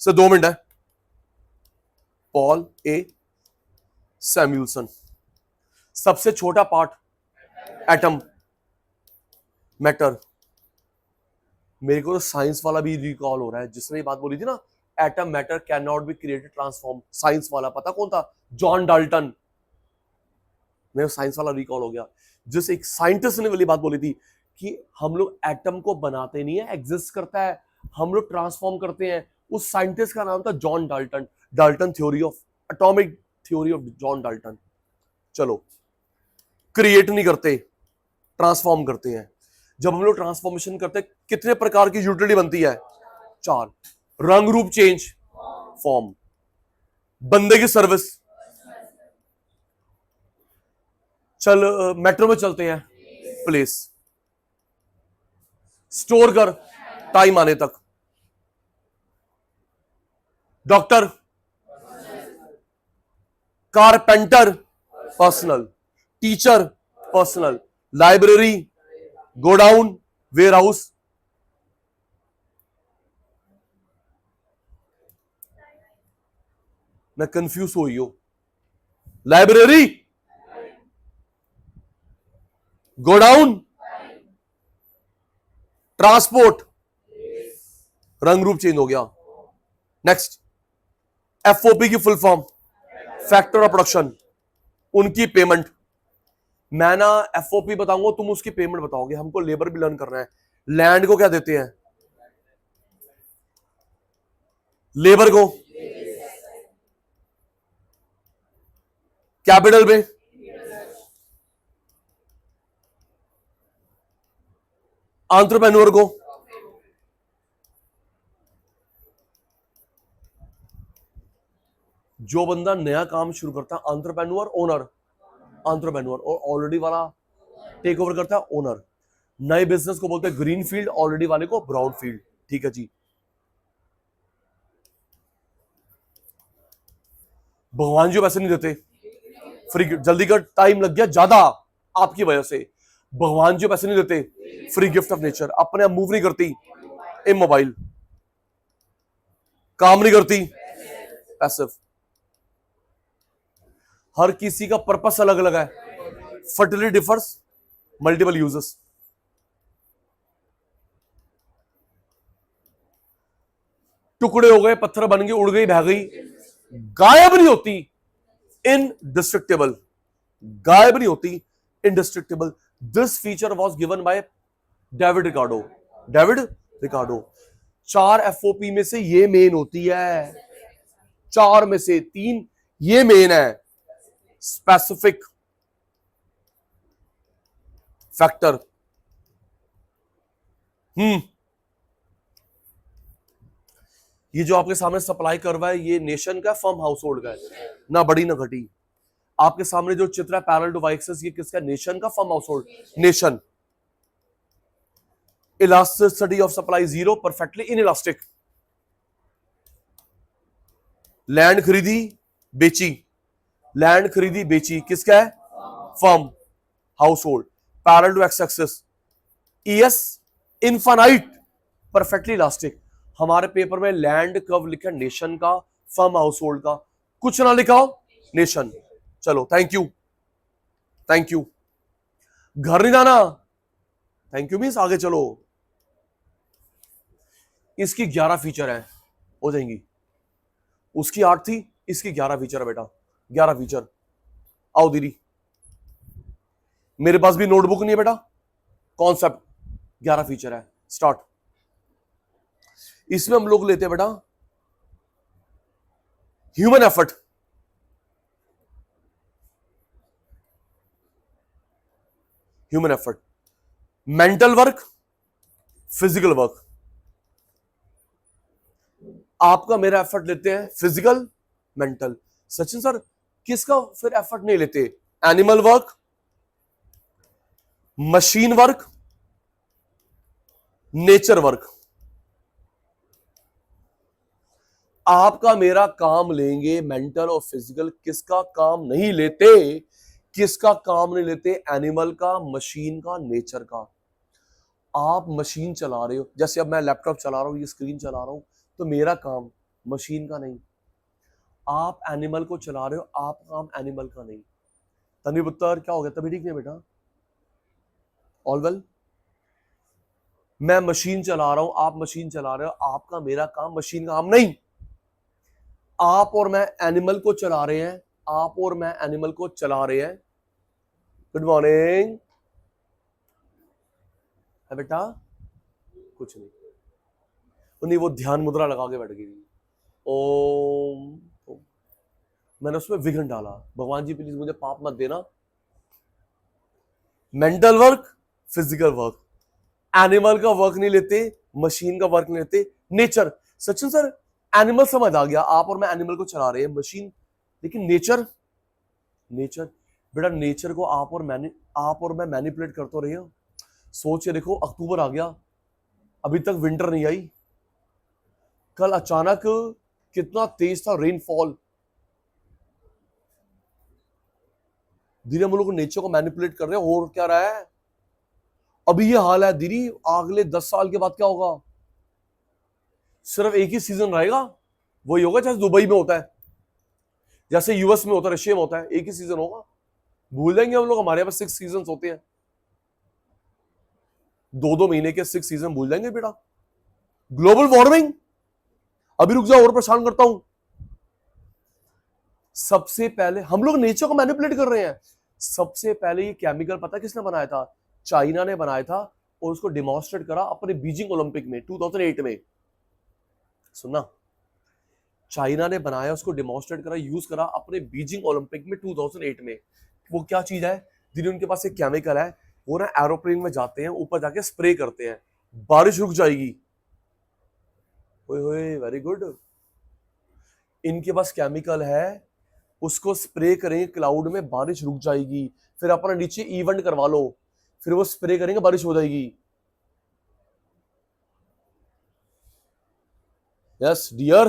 से 2 मिनट है। पॉल ए सैम्यूलसन। सबसे छोटा पार्ट एटम, मैटर। मेरे को तो साइंस वाला भी रिकॉल हो रहा है, जिसने ये बात बोली थी ना, atom matter can not be created transform. Science वाला पता कौन था? John Dalton. मेरे साइंस वाला रिकॉल हो गया, जिस एक साइंटिस्ट ने वाली बात बोली थी कि हम लोग एटम को बनाते नहीं है, एग्जिस्ट करता है, हम लोग ट्रांसफॉर्म करते हैं। उस साइंटिस्ट का नाम था John Dalton. Dalton theory of atomic theory of John Dalton. चलो, क्रिएट नहीं करते, ट्रांसफॉर्म करते हैं। जब हम लोग ट्रांसफॉर्मेशन करते हैं, कितने प्रकार की यूटिलिटी बनती है? 4। रंग रूप चेंज, फॉर्म। बंदे की सर्विस। चल मेट्रो में चलते हैं, प्लेस। स्टोर कर, टाइम आने तक। Doctor, carpenter, personal. Teacher, personal. Library, godown, warehouse. मैं कंफ्यूज हुई हूं। Library, godown, transport. रंग रूप चेंज हो गया। नेक्स्ट, FOP की full form, factor of production. उनकी पेमेंट। मैं ना FOP बताऊंगा, तुम उसकी पेमेंट बताओगे। हमको लेबर भी लर्न करना है। लैंड को क्या देते हैं? लेबर को कैपिटल में। एंटरप्रेन्योर को जो बंदा नया काम शुरू करता है, एंटरप्रेन्योर, ओनर। एंटरप्रेन्योर। और ऑलरेडी वाला टेक ओवर करता है, ओनर। नए बिजनेस को बोलते हैं ग्रीन फील्ड, ऑलरेडी वाले को ब्राउन फील्ड। ठीक है जी। भगवान जी पैसे नहीं देते फ्री। जल्दी कर, टाइम लग गया ज्यादा आपकी वजह से। भगवान जी पैसे नहीं देते, फ्री गिफ्ट ऑफ नेचर। अपने आप मूव नहीं करती, इमोबाइल। काम नहीं करती, पैसिव। हर किसी का पर्पस अलग अलग है। Fertility differs, multiple uses. टुकड़े हो गए, पत्थर बन गए, उड़ गई, बह गई, गायब नहीं होती, इनडिस्ट्रक्टेबल। गायब नहीं होती, indestructible. This feature was given by David Ricardo. David Ricardo. 4 FOP में से ये मेन होती है। 4 में से 3 ये मेन है। Specific, factor. ये जो आपके सामने सप्लाई करवा है, ये नेशन का, फर्म हाउस होल्ड का है, ना बड़ी ना घटी। आपके सामने जो चित्र है पैरेलल टू वाई-एक्सिस, ये किसका? नेशन का, firm household, nation. Elasticity of supply 0, perfectly inelastic. Land खरीदी, बेची। लैंड खरीदी, बेची, किसका है? Firm household. Parallel to X axis, ES infinite, perfectly elastic. हमारे पेपर में लैंड कब लिखा? नेशन का, फर्म हाउस होल्ड का, कुछ ना लिखा हो, नेशन। चलो थैंक यू, थैंक यू। घर नहीं जाना, थैंक यू मीन्स आगे चलो। इसकी 11 फीचर है, हो जाएंगी। उसकी 8 थी, इसकी 11 फीचर है बेटा, 11 फीचर। आओ दीदी, मेरे पास भी नोटबुक नहीं है बेटा, कॉन्सेप्ट 11 फीचर है, स्टार्ट। इसमें हम लोग लेते हैं बेटा human effort, human effort, mental work, physical work. आपका मेरा एफर्ट लेते हैं फिजिकल, मेंटल। सचिन सर किसका फिर एफर्ट नहीं लेते? Animal work, machine work, nature work. आपका मेरा काम लेंगे मेंटल और फिजिकल, किसका काम नहीं लेते? किसका काम नहीं लेते? एनिमल का, मशीन का, नेचर का। आप मशीन चला रहे हो, जैसे अब मैं लैपटॉप चला रहा हूं, ये स्क्रीन चला रहा हूं, तो मेरा काम मशीन का नहीं। आप एनिमल को चला रहे हो, आप काम एनिमल का नहीं। तन्वी पुत्र क्या हो गया, तभी ठीक नहीं बेटा? All well? मैं मशीन चला रहा हूं, आप मशीन चला रहे हो, आपका मेरा काम मशीन का काम नहीं। आप और मैं एनिमल को चला रहे हैं, आप और मैं एनिमल को चला रहे हैं। गुड मॉर्निंग है बेटा, कुछ नहीं। नहीं, वो ध्यान मुद्रा लगा के बैठ गई। ओम, मैंने उसमें विघ्न डाला, भगवान जी प्लीज मुझे पाप मत देना। Mental work, physical work, animal का वर्क नहीं लेते, मशीन का वर्क नहीं लेते। नेचर, सचिन सर एनिमल समझ आ गया, आप और मैं एनिमल को चला रहे हैं, मशीन, लेकिन नेचर, नेचर बेटा, नेचर को आप और मैं मैनिपुलेट कर तो रहे हो। सोच के देखो, अक्टूबर आ गया, अभी तक विंटर नहीं आई, कल अचानक कितना तेज था रेनफॉल। धीरे हम लोग नेचर को मैनिपुलेट कर रहे हैं, हो क्या रहा है? अभी ये हाल है दीदी, अगले 10 साल के बाद क्या होगा? सिर्फ एक ही सीजन रहेगा, वही होगा जैसे दुबई में होता है, जैसे यूएस में होता है, रशिया में होता है, एक ही सीजन होगा। भूल जाएंगे हम लोग, हमारे पास 6 सीजन होते हैं, 2-2 महीने के 6 सीजन भूल जाएंगे बेटा। ग्लोबल वार्मिंग, अभी रुक जाओ और परेशान करता हूं। सबसे पहले हम लोग नेचर को मैनिपुलेट कर रहे हैं। सबसे पहले ये केमिकल पता किसने बनाया था? चाइना ने बनाया था, और उसको डिमॉन्स्ट्रेट करा अपने बीजिंग ओलंपिक में 2008 में। सुनना, चाइना ने बनाया, उसको डिमॉन्स्ट्रेट करा, यूज करा अपने बीजिंग ओलंपिक में 2008 में। वो क्या चीज है दीदी? उनके पास एक केमिकल है, वो ना एरोप्लेन में जाते हैं, ऊपर जाके स्प्रे करते हैं, बारिश रुक जाएगी। Very good. इनके पास केमिकल है, उसको स्प्रे करेंगे क्लाउड में, बारिश रुक जाएगी। फिर अपना नीचे इवेंट करवा लो, फिर वो स्प्रे करेंगे, बारिश हो जाएगी। यस डियर,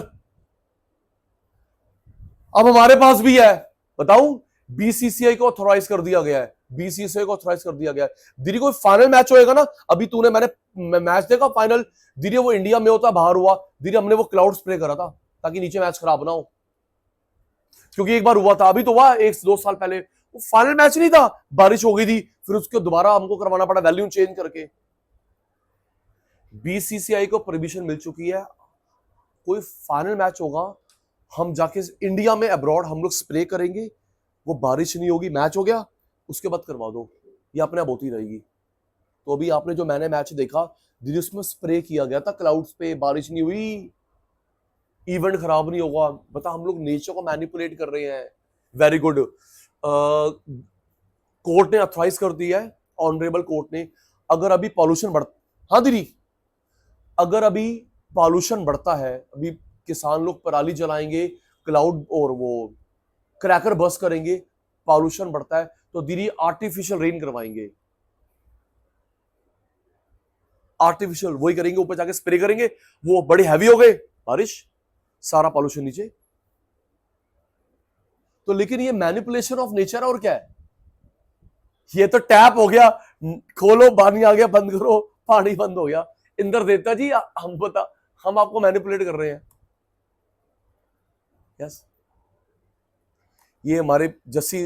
अब हमारे पास भी है, बताऊं, बीसीसीआई को ऑथोराइज कर दिया गया है, बीसीसीआई को ऑथोराइज कर दिया गया है। दीदी कोई फाइनल मैच होएगा ना, अभी तूने मैंने मैच देखा फाइनल दीदी, वो इंडिया में होता, बाहर हुआ दीदी, हमने वो क्लाउड स्प्रे करा था ताकि नीचे मैच खराब ना हो, क्योंकि एक बार हुआ था, अभी तो हुआ 1-2 साल पहले, वो फाइनल मैच नहीं था, बारिश हो गई थी, फिर उसको दोबारा हमको करवाना पड़ा वैल्यूम चेंज करके। बीसीसीआई को परमिशन मिल चुकी है, कोई फाइनल मैच होगा, हम जाके इंडिया में अब्रॉड हम लोग स्प्रे करेंगे, वो बारिश नहीं होगी, मैच हो गया, उसके बाद करवा दो, ये अपने आप होती रहेगी। तो अभी आपने जो मैंने मैच देखा दीदी, उसमें स्प्रे किया गया था क्लाउड्स पे, बारिश नहीं हुई, इवेंट खराब नहीं होगा। बता, हम लोग नेचर को मैनिपुलेट कर रहे हैं। वेरी गुड, कोर्ट ने अथॉराइज कर दिया है, ऑनरेबल कोर्ट ने। अगर अभी पॉल्यूशन हाँ दीदी, अगर अभी पॉल्यूशन बढ़ता है, अभी किसान लोग पराली जलाएंगे, क्लाउड और वो क्रैकर बर्स्ट करेंगे, पॉल्यूशन बढ़ता है, तो दीदी आर्टिफिशियल रेन करवाएंगे, आर्टिफिशियल वही करेंगे, ऊपर जाके स्प्रे करेंगे, वो बड़े हैवी हो गए, बारिश, सारा पॉल्यूशन नीचे। तो लेकिन ये मैनिपुलेशन ऑफ नेचर है, और क्या है? ये तो टैप हो गया, खोलो पानी आ गया, बंद करो पानी बंद हो गया। इंद्र देवता जी हम बता, हम आपको मैनिपुलेट कर रहे हैं। यस, ये हमारे जस्सी,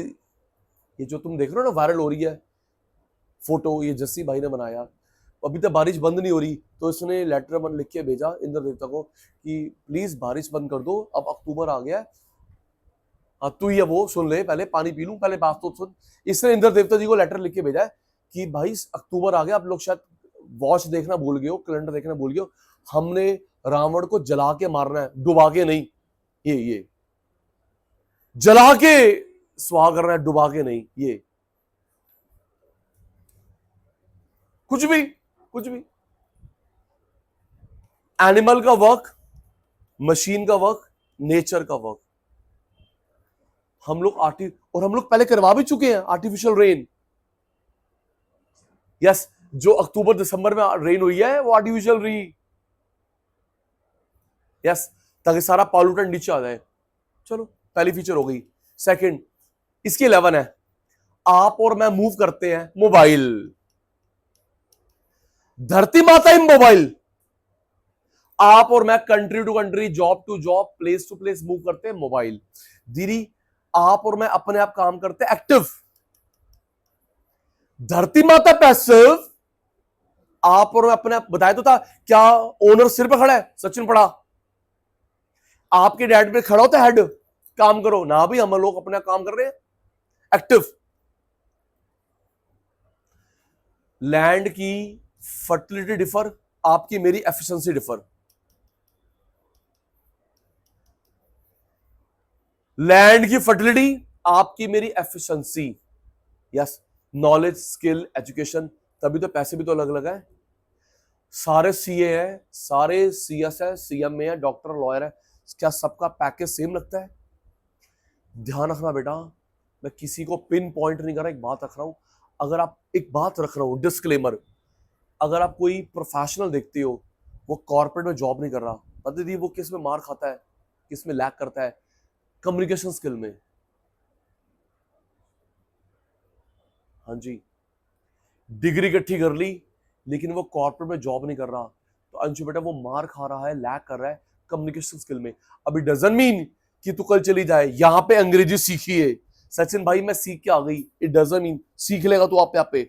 ये जो तुम देख रहे हो ना वायरल हो रही है फोटो, ये जस्सी भाई ने बनाया। अभी तक बारिश बंद नहीं हो रही, तो इसने लेटर लिख के भेजा इंद्र देवता को कि प्लीज बारिश बंद कर दो, अब अक्टूबर आ गया है। हाँ, तू ये वो सुन ले, पहले पानी पी लूं, पहले बात तो सुन। इसने इंद्र देवता जी को लेटर लिख के भेजा है कि भाई अक्टूबर आ गया, आप लोग शायद वॉच देखना भूल गए हो, कैलेंडर देखना भूल गए हो, हमने रावण को जला के मारना है, डुबा के नहीं। ये जला के स्वाहा करना है, डुबा के नहीं। ये कुछ भी एनिमल का वर्क, मशीन का वर्क, नेचर का वर्क, हम लोग और हम लोग पहले करवा भी चुके हैं आर्टिफिशियल रेन। यस, जो अक्टूबर दिसंबर में रेन हुई है वो आर्टिफिशियल रही। यस, ताकि सारा पॉल्यूटेंट नीचे आ जाए। चलो, पहली फीचर हो गई। सेकंड, इसके 11 है, आप और मैं मूव करते हैं मोबाइल। धरती माता इन मोबाइल, आप और मैं country to country, job to job, place to place move करते हैं मोबाइल। दीदी, आप और मैं अपने आप काम करते हैं एक्टिव। धरती माता पैसिव, आप और मैं अपने आप, बताया तो था, क्या ओनर सिर पे खड़ा है, सचिन पड़ा, आपके डैड पे खड़ा होता है हेड, काम करो ना भी, हम लोग अपना काम कर रहे हैं एक्टिव। लैंड की फर्टिलिटी डिफर, आपकी मेरी एफिशिएंसी डिफर। लैंड की फर्टिलिटी, आपकी मेरी efficiency. Yes, knowledge, skill, education, तभी तो पैसे भी तो अलग अलग है। सारे सीए है, सारे सीएस है, सीएम में है, डॉक्टर, लॉयर है, क्या सबका पैकेज सेम लगता है? ध्यान रखना बेटा, मैं किसी को पिन पॉइंट नहीं कर रहा, एक बात रख रहा हूं। अगर आप, एक बात रख रहा हूं, डिस्क्लेमर, अगर आप कोई प्रोफेशनल देखते हो वो कॉर्पोरेट में जॉब नहीं कर रहा, पता दी वो किस में मार खाता है, किस में लैक करता है? कम्युनिकेशन स्किल में। हाँ जी, डिग्री इकट्ठी कर ली लेकिन वो कॉर्पोरेट में जॉब नहीं कर रहा, तो अंशु बेटा वो मार खा रहा है, लैक कर रहा है कम्युनिकेशन स्किल में। अभी डजंट मीन कि तू कल चली जाए यहां पे अंग्रेजी सीखी है, सचिन भाई मैं सीख के आ गई, इट डजंट मीन सीख लेगा तू आप पे।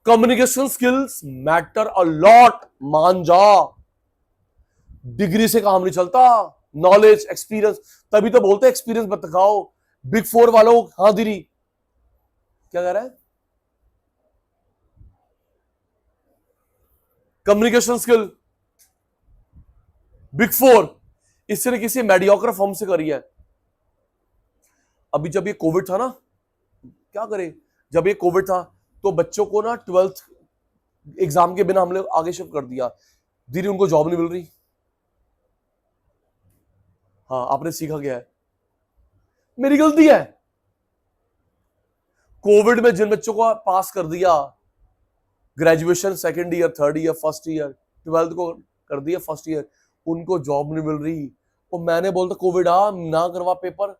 Communication skills matter a lot, मान जा। डिग्री से काम नहीं चलता, नॉलेज, एक्सपीरियंस, तभी तो बोलते एक्सपीरियंस मत दिखाओ। बिग फोर वालों, हाँ दीदी क्या कह रहा है? कम्युनिकेशन स्किल बिग फोर, इसने किसी मेडियोकर फॉर्म से करी है। अभी जब ये कोविड था ना, क्या करे, जब ये कोविड था तो बच्चों को ना 12th एग्जाम के बिना हमने आगे शिफ्ट कर दिया, दीदी उनको जॉब नहीं मिल रही। हाँ, आपने सीखा क्या है? मेरी गलती है। कोविड में जिन बच्चों को पास कर दिया, graduation second year, third year, first year, 12th को कर दिया फर्स्ट ईयर, उनको जॉब नहीं मिल रही। और मैंने बोलता कोविड आ ना करवा पेपर,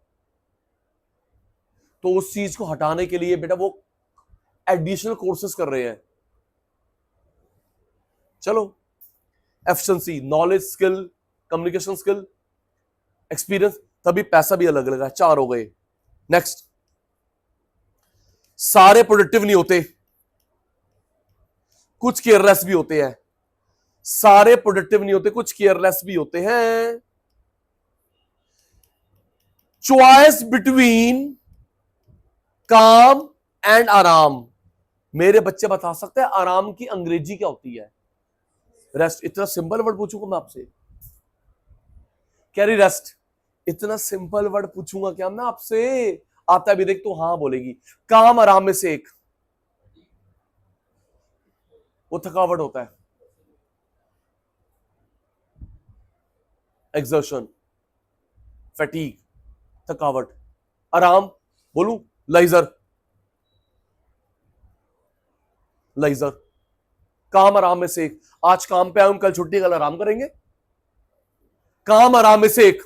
तो उस चीज को हटाने के लिए बेटा वो एडिशनल कोर्सेज कर रहे हैं। चलो, efficiency, knowledge, skill, communication skill, experience, तभी पैसा भी अलग अलग है। 4 हो गए। नेक्स्ट, सारे प्रोडक्टिव नहीं होते, कुछ केयरलेस भी होते हैं। सारे प्रोडक्टिव नहीं होते, कुछ केयरलेस भी होते हैं। चॉइस बिटवीन काम एंड आराम। मेरे बच्चे बता सकते हैं आराम की अंग्रेजी क्या होती है? रेस्ट। इतना सिंपल वर्ड पूछूंगा मैं आपसे, कैरी रेस्ट, इतना सिंपल वर्ड पूछूंगा क्या मैं आपसे? आता भी देख तो हाँ बोलेगी। काम आराम में से एक, वो थकावट होता है, एक्सर्शन, फैटीग, थकावट। आराम बोलूं, लाइजर, लाइजर। काम आराम में से एक, आज काम पे आऊं, कल छुट्टी, कल आराम करेंगे। काम आराम में से एक,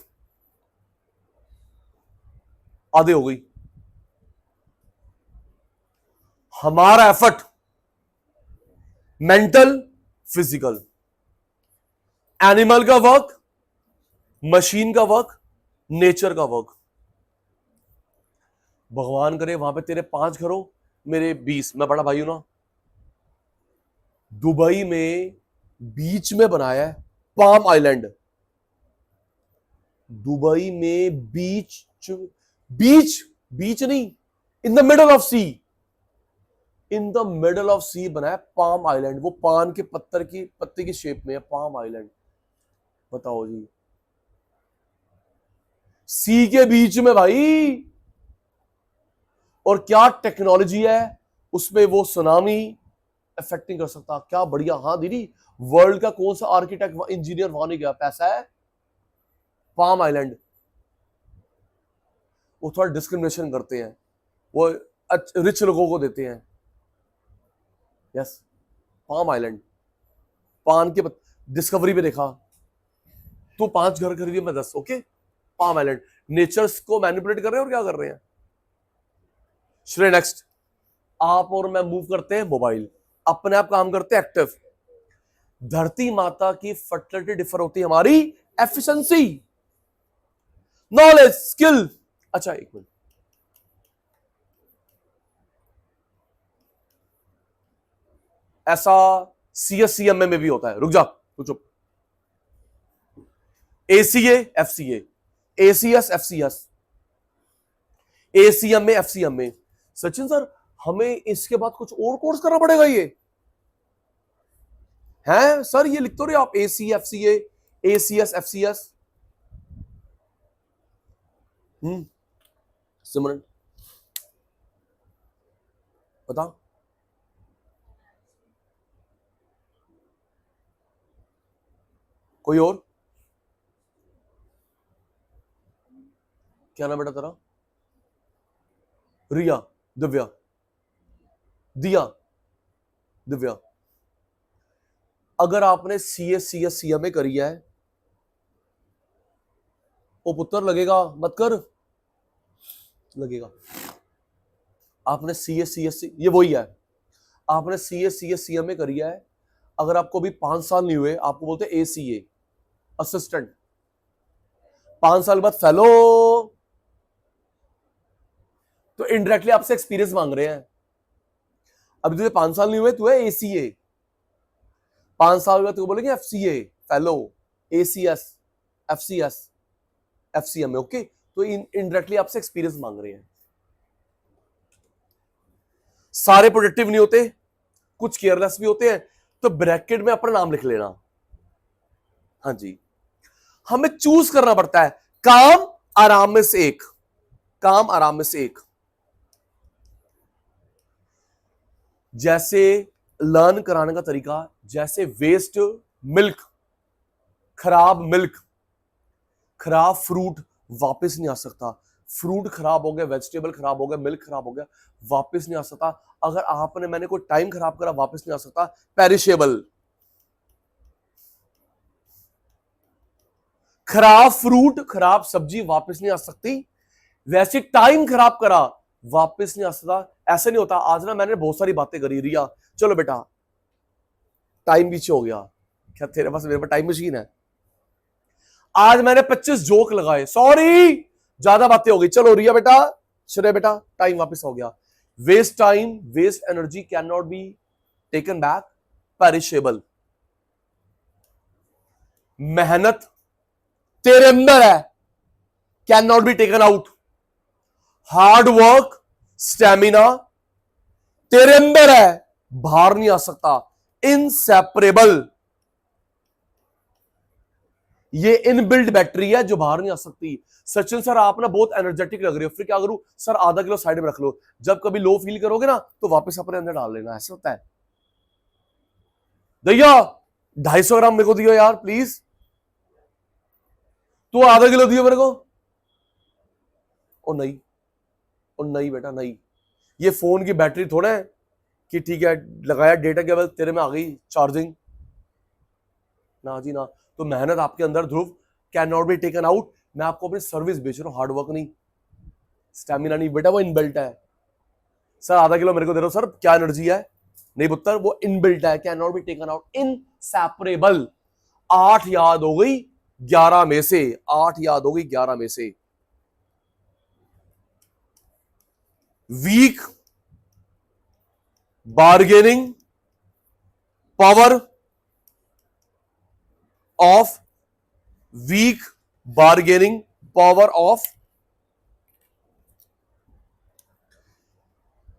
आधे हो गई। हमारा एफर्ट, मेंटल, फिजिकल, एनिमल का वर्क, मशीन का वर्क, नेचर का वर्क। भगवान करे वहां पे तेरे 5 घर हो, मेरे 20, मैं बड़ा भाई हूं ना। दुबई में बीच में बनाया है पाम आइलैंड। दुबई में बीच, बीच बीच नहीं, in the middle of sea, in the middle of sea बनाया पाम आइलैंड। वो पान के पत्ते की शेप में है पाम आइलैंड। बताओ जी, सी के बीच में भाई। और क्या टेक्नोलॉजी है उसमें, वो सुनामी इफेक्ट नहीं कर सकता। क्या बढ़िया। हाँ दीदी, वर्ल्ड का कौन सा आर्किटेक्ट इंजीनियर वहां नहीं गया? पैसा है, पाम आइलैंड। वो थोड़ा डिस्क्रिमिनेशन करते हैं, वो रिच लोगों को देते हैं। यस, पाम आइलैंड, पान के डिस्कवरी पे देखा तो 5 घर खरीदिए, मैं 10। Okay, palm island. नेचर्स को मैनिपुलेट कर रहे हैं और क्या कर रहे हैं? चलिए नेक्स्ट, आप और मैं मूव करते हैं मोबाइल, अपने आप काम करते हैं एक्टिव। धरती माता की फर्टिलिटी डिफर होती है हमारी एफिशिएंसी, नॉलेज, स्किल। अच्छा एक मिनट, ऐसा CSCMA में भी होता है। रुक जा, तू चुप। ACA FCA, ACS FCS, ACMA FCMA। Sachin sir, हमें इसके बाद कुछ और कोर्स करना पड़ेगा? ये है सर, ये लिख तो रहे आप AC FCA, ACS FCS। सिमरन बता, कोई और? क्या नाम बेटा तेरा? रिया, दिव्या, दिया, दिव्या। अगर आपने CS CMA करी है, वो पुत्र लगेगा मत कर, लगेगा। आपने CS ये वही है, आपने CS CMA करी है। अगर आपको भी 5 साल नहीं हुए, आपको बोलते हैं ACA, असिस्टेंट। 5 साल बाद फेलो, तो इनडायरेक्टली आपसे एक्सपीरियंस मांग रहे हैं। अभी तुझे 5 साल नहीं हुए, तू है ACA। 5 साल बाद तू बोलेंगे FCA, fellow, ACS, FCS, FCMA। Okay, तो इनडायरेक्टली आपसे एक्सपीरियंस मांग रहे हैं। सारे प्रोडक्टिव नहीं होते, कुछ केयरलेस भी होते हैं, तो ब्रैकेट में अपना नाम लिख लेना। हाँ जी, हमें चूज करना पड़ता है, काम आराम में से एक, काम आराम में से एक। जैसे लर्न कराने का तरीका, जैसे वेस्ट मिल्क, खराब फ्रूट वापस नहीं आ सकता। फ्रूट खराब हो गया, वेजिटेबल खराब हो गया, मिल्क खराब हो गया, वापस नहीं आ सकता। अगर आपने मैंने कोई टाइम खराब करा, वापस नहीं आ सकता, पेरिशेबल। खराब फ्रूट, खराब सब्जी वापस नहीं आ सकती। वैसे टाइम खराब करा, वापस नहीं आ सकता। ऐसे नहीं होता। आज ना मैंने बहुत सारी बातें करी, रिया चलो बेटा, टाइम पीछे हो गया। क्या तेरे पास, मेरे पास टाइम मशीन है? आज मैंने 25 जोक लगाए, सॉरी ज्यादा बातें हो गई। चलो रिया बेटा, श्रेय बेटा, टाइम वापस हो गया। Waste time, waste energy can not be taken back, perishable. मेहनत तेरे अंदर है, can not be taken out. Hard work, stamina तेरे अंदर है, बाहर नहीं आ सकता, इनसेपरेबल। ये इनबिल्ट बैटरी है जो बाहर नहीं आ सकती। सचिन सर आप ना बहुत एनर्जेटिक लग रहे हो, फिर क्या करूं? सर आधा किलो साइड में रख लो, जब कभी लो फील करोगे ना तो वापस अपने अंदर डाल लेना। ऐसा होता है। भैया 250 ग्राम मेरे को दियो यार प्लीज, तू आधा किलो दियो मेरे को। ओ नहीं, ओ नहीं बेटा नहीं, ये फोन की बैटरी थोड़ा है कि ठीक है लगाया डेटा केबल तेरे में आ गई चार्जिंग, ना जी ना। तो मेहनत आपके अंदर, Dhruv, can not be taken out. मैं आपको अपनी सर्विस बेच रहा हूं, हार्ड वर्क नहीं, स्टैमिना नहीं बेटा, वो इनबिल्ट है। सर आधा किलो मेरे को दे रहा हूं सर, क्या एनर्जी है? नहीं पुत्र, वो इनबिल्ट है, can not be taken out, inseparable. 8 याद हो गई 11 में से, 8 याद हो गई 11 में से। Weak bargaining power of, weak bargaining power of,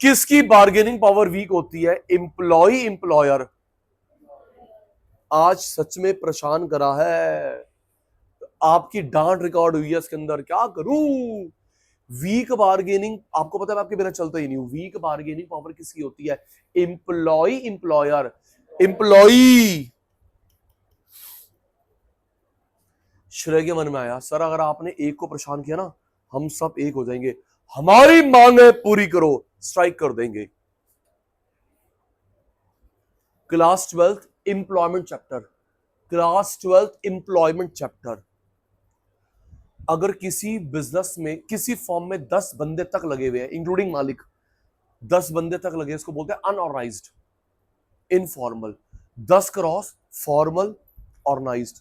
किसकी बार्गेनिंग पावर वीक होती है? Employ employer. आज सच में परेशान करा है, आपकी डांट रिकॉर्ड हुई है इसके अंदर, क्या करूं? वीक बार्गेनिंग, आपको पता है मैं आपके बिना चलता ही नहीं हूं। वीक बार्गेनिंग पावर किसकी होती है? Employ employer. एम्प्लॉई। श्रेय के मन में आया, सर अगर आपने एक को परेशान किया ना, हम सब एक हो जाएंगे, हमारी मांगे पूरी करो, स्ट्राइक कर देंगे। Class 12th employment chapter, class 12th employment chapter. अगर किसी बिजनेस में, किसी फॉर्म में 10 बंदे तक लगे हुए हैं इंक्लूडिंग मालिक, 10 बंदे तक लगे, इसको बोलते हैं unorganised, informal. 10 cross formal, organised.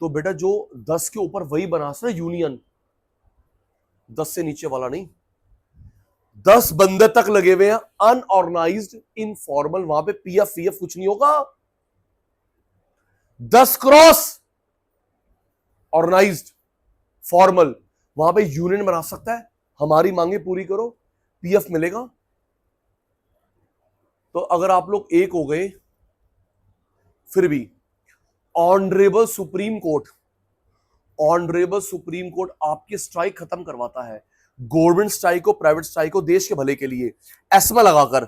तो बेटा जो 10 के ऊपर वही बना ना यूनियन, 10 से नीचे वाला नहीं। 10 बंदे तक लगे हुए हैं अनऑर्गेनाइज्ड, इनफॉर्मल, वहां पे पीएफ वीएफ कुछ नहीं होगा। 10 क्रॉस ऑर्गेनाइज्ड फॉर्मल, वहां पे यूनियन बना सकता है, हमारी मांगे पूरी करो, पीएफ मिलेगा। तो अगर आप लोग एक हो गए, फिर भी honourable supreme court, honourable supreme court आपकी स्ट्राइक खत्म करवाता है, गवर्नमेंट स्ट्राइक को, प्राइवेट स्ट्राइक को, देश के भले के लिए एस्मा लगाकर।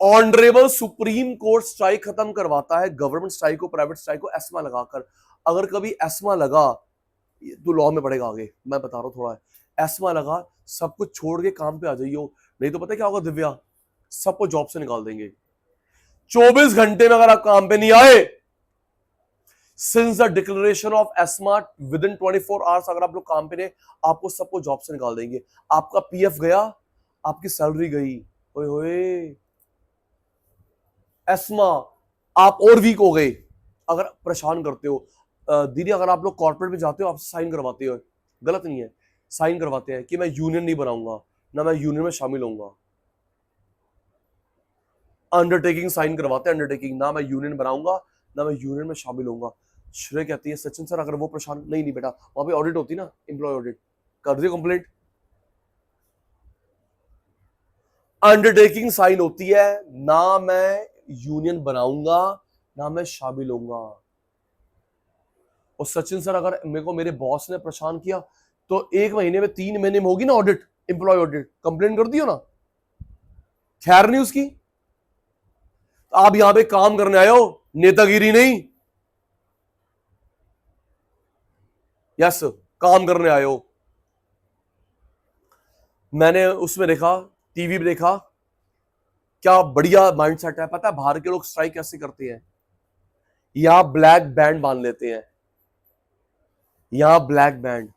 ऑनरेबल सुप्रीम कोर्ट स्ट्राइक खत्म करवाता है, गवर्नमेंट स्ट्राइक को, प्राइवेट स्ट्राइक को एस्मा लगाकर। अगर कभी एस्मा लगा तो लॉ में पड़ेगा आगे, मैं बता रहा हूं थोड़ा। एस्मा लगा, सब कुछ छोड़ के काम पे आ जाइयो, नहीं तो पता क्या होगा दिव्या, सबको जॉब से निकाल देंगे। 24 घंटे में अगर आप काम पे नहीं आए, since the declaration of ESMA with in 24 hours, अगर आप लोग काम पे नहीं, आपको सबको जॉब से निकाल देंगे। आपका पीएफ गया, आपकी सैलरी गई, ओए होए। एस्मा, आप और वीक हो गए। अगर परेशान करते हो दीदी, अगर आप लोग कॉर्पोरेट में जाते हो, आप साइन करवाते हो, गलत नहीं है, साइन करवाते हैं कि मैं यूनियन नहीं बनाऊंगा, ना मैं यूनियन में शामिल होऊंगा। अंडरटेकिंग साइन करवाते हैं, अंडरटेकिंग, ना मैं यूनियन बनाऊंगा, ना मैं यूनियन में शामिल होऊंगा। श्रेय कहती है सचिन सर अगर वो परेशान, नहीं नहीं बेटा, वहां पे ऑडिट होती ना, एम्प्लॉय ऑडिट, कर दियो कंप्लेंट। अंडरटेकिंग साइन होती है, ना मैं यूनियन बनाऊंगा, ना मैं शामिल होऊंगा। और सचिन सर अगर मेरे को मेरे बॉस ने परेशान किया, तो 1 महीने में 3 महीने में होगी ना ऑडिट, एम्प्लॉय ऑडिट, कंप्लेंट कर दियो ना, खैर नहीं उसकी। आप यहां पे काम करने आए हो, नेतागिरी नहीं। यस, काम करने आए हो। मैंने उसमें देखा, टीवी पे देखा, क्या बढ़िया माइंडसेट है। पता है बाहर के लोग स्ट्राइक कैसे करते हैं? यहां ब्लैक बैंड बांध लेते हैं, यहां ब्लैक बैंड,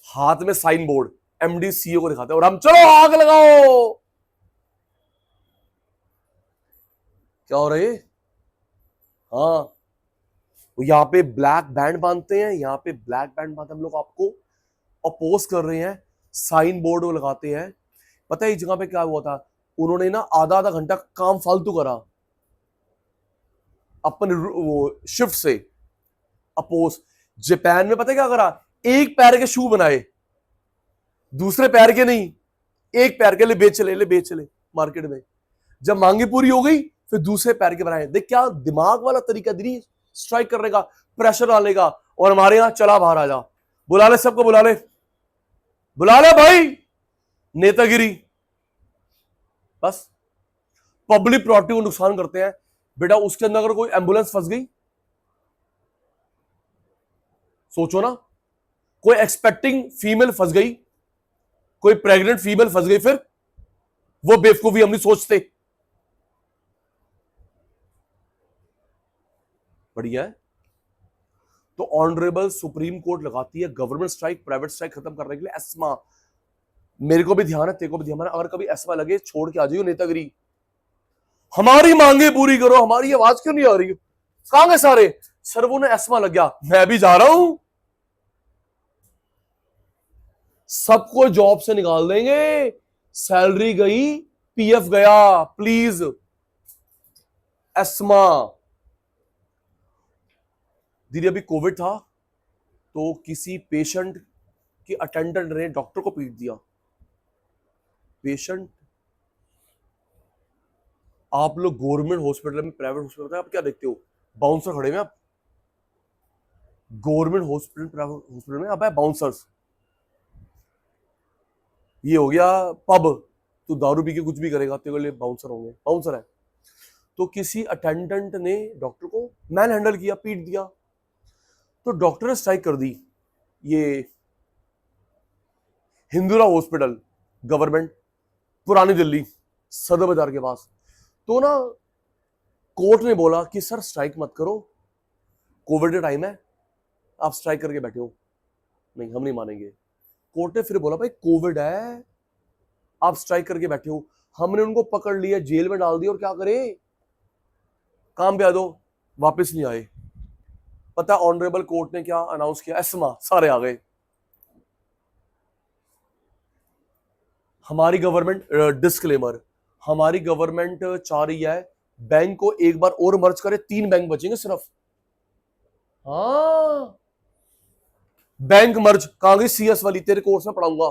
हाथ में साइन बोर्ड, एमडी सीईओ को दिखाते हैं, और हम चलो आग लगाओ। क्या हो रहा है? हाँ, यहां पे ब्लैक बैंड बांधते हैं, यहां पे ब्लैक बैंड बांधते हैं, हम लोग आपको अपोज कर रहे हैं, साइन बोर्ड लगाते हैं। पता है इस जगह पे क्या हुआ था? उन्होंने ना आधा आधा घंटा काम फालतू करा अपन वो शिफ्ट से अपोज। जापान में पता है क्या करा? एक पैर के शू बनाए, दूसरे पैर के नहीं, एक पैर के लिए बेच चले मार्केट में। जब मांगी पूरी हो गई, फिर दूसरे पैर के बनाए। देख क्या दिमाग वाला तरीका, दीदी स्ट्राइक करने का, प्रेशर डालेगा। और हमारे यहां चला बाहर आ जा, बुला ले सबको, बुला ले, बुला ले भाई, नेतागिरी। बस पब्लिक प्रॉपर्टी को नुकसान करते हैं। बेटा उसके अंदर अगर कोई एम्बुलेंस फंस गई, सोचो ना, कोई एक्सपेक्टिंग फीमेल फंस गई, कोई प्रेग्नेंट फीमेल फंस गई, फिर वो बेवकूफी हम नहीं सोचते। बढ़िया है। तो ऑनरेबल सुप्रीम कोर्ट लगाती है गवर्नमेंट स्ट्राइक, प्राइवेट स्ट्राइक खत्म करने के लिए एस्मा। मेरे को भी ध्यान है, तेरे को भी ध्यान है, अगर कभी एस्मा लगे छोड़ के आ जाइयो नेतागिरी, हमारी मांगे पूरी करो। हमारी आवाज क्यों नहीं आ रही? कहां गए सारे? सर वो ना एस्मा लग गया, मैं भी जा रहा हूं। सबको जॉब से निकाल देंगे, सैलरी गई, पीएफ गया, प्लीज। एस्मा। दीदी अभी कोविड था तो किसी पेशेंट की अटेंडेंट ने डॉक्टर को पीट दिया। पेशेंट, आप लोग गवर्नमेंट हॉस्पिटल में, प्राइवेट हॉस्पिटल में आप क्या देखते हो? बाउंसर खड़े हैं आप। गवर्नमेंट हॉस्पिटल, प्राइवेट हॉस्पिटल में आप है बाउंसर्स। ये हो गया पब, तू दारू पी के कुछ भी करेगा, तेरे लिए बाउंसर होंगे, बाउंसर है। तो किसी अटेंडेंट ने डॉक्टर को मैन हैंडल किया, पीट दिया, तो डॉक्टर ने स्ट्राइक कर दी। ये हिंदुरा हॉस्पिटल, गवर्नमेंट, पुरानी दिल्ली, सदर बाजार के पास। तो ना कोर्ट ने बोला कि सर स्ट्राइक मत करो, कोविड का टाइम है, आप स्ट्राइक करके बैठे हो, नहीं हम नहीं मानेंगे। कोर्ट ने फिर बोला भाई कोविड है, आप स्ट्राइक करके बैठे हो। हमने उनको पकड़ लिया, जेल में डाल दिया, और क्या करें, काम पे आ दो, वापस नहीं आए। पता ऑनरेबल कोर्ट ने क्या अनाउंस किया? एस्मा, सारे आ गए। हमारी गवर्नमेंट, डिस्क्लेमर, हमारी गवर्नमेंट चाह रही है बैंक को एक बार और मर्ज करे, 3 बैंक बचेंगे सिर्फ। हाँ, बैंक मर्ज कहां गई? सीएस वाली, तेरे कोर्स में पढ़ाऊंगा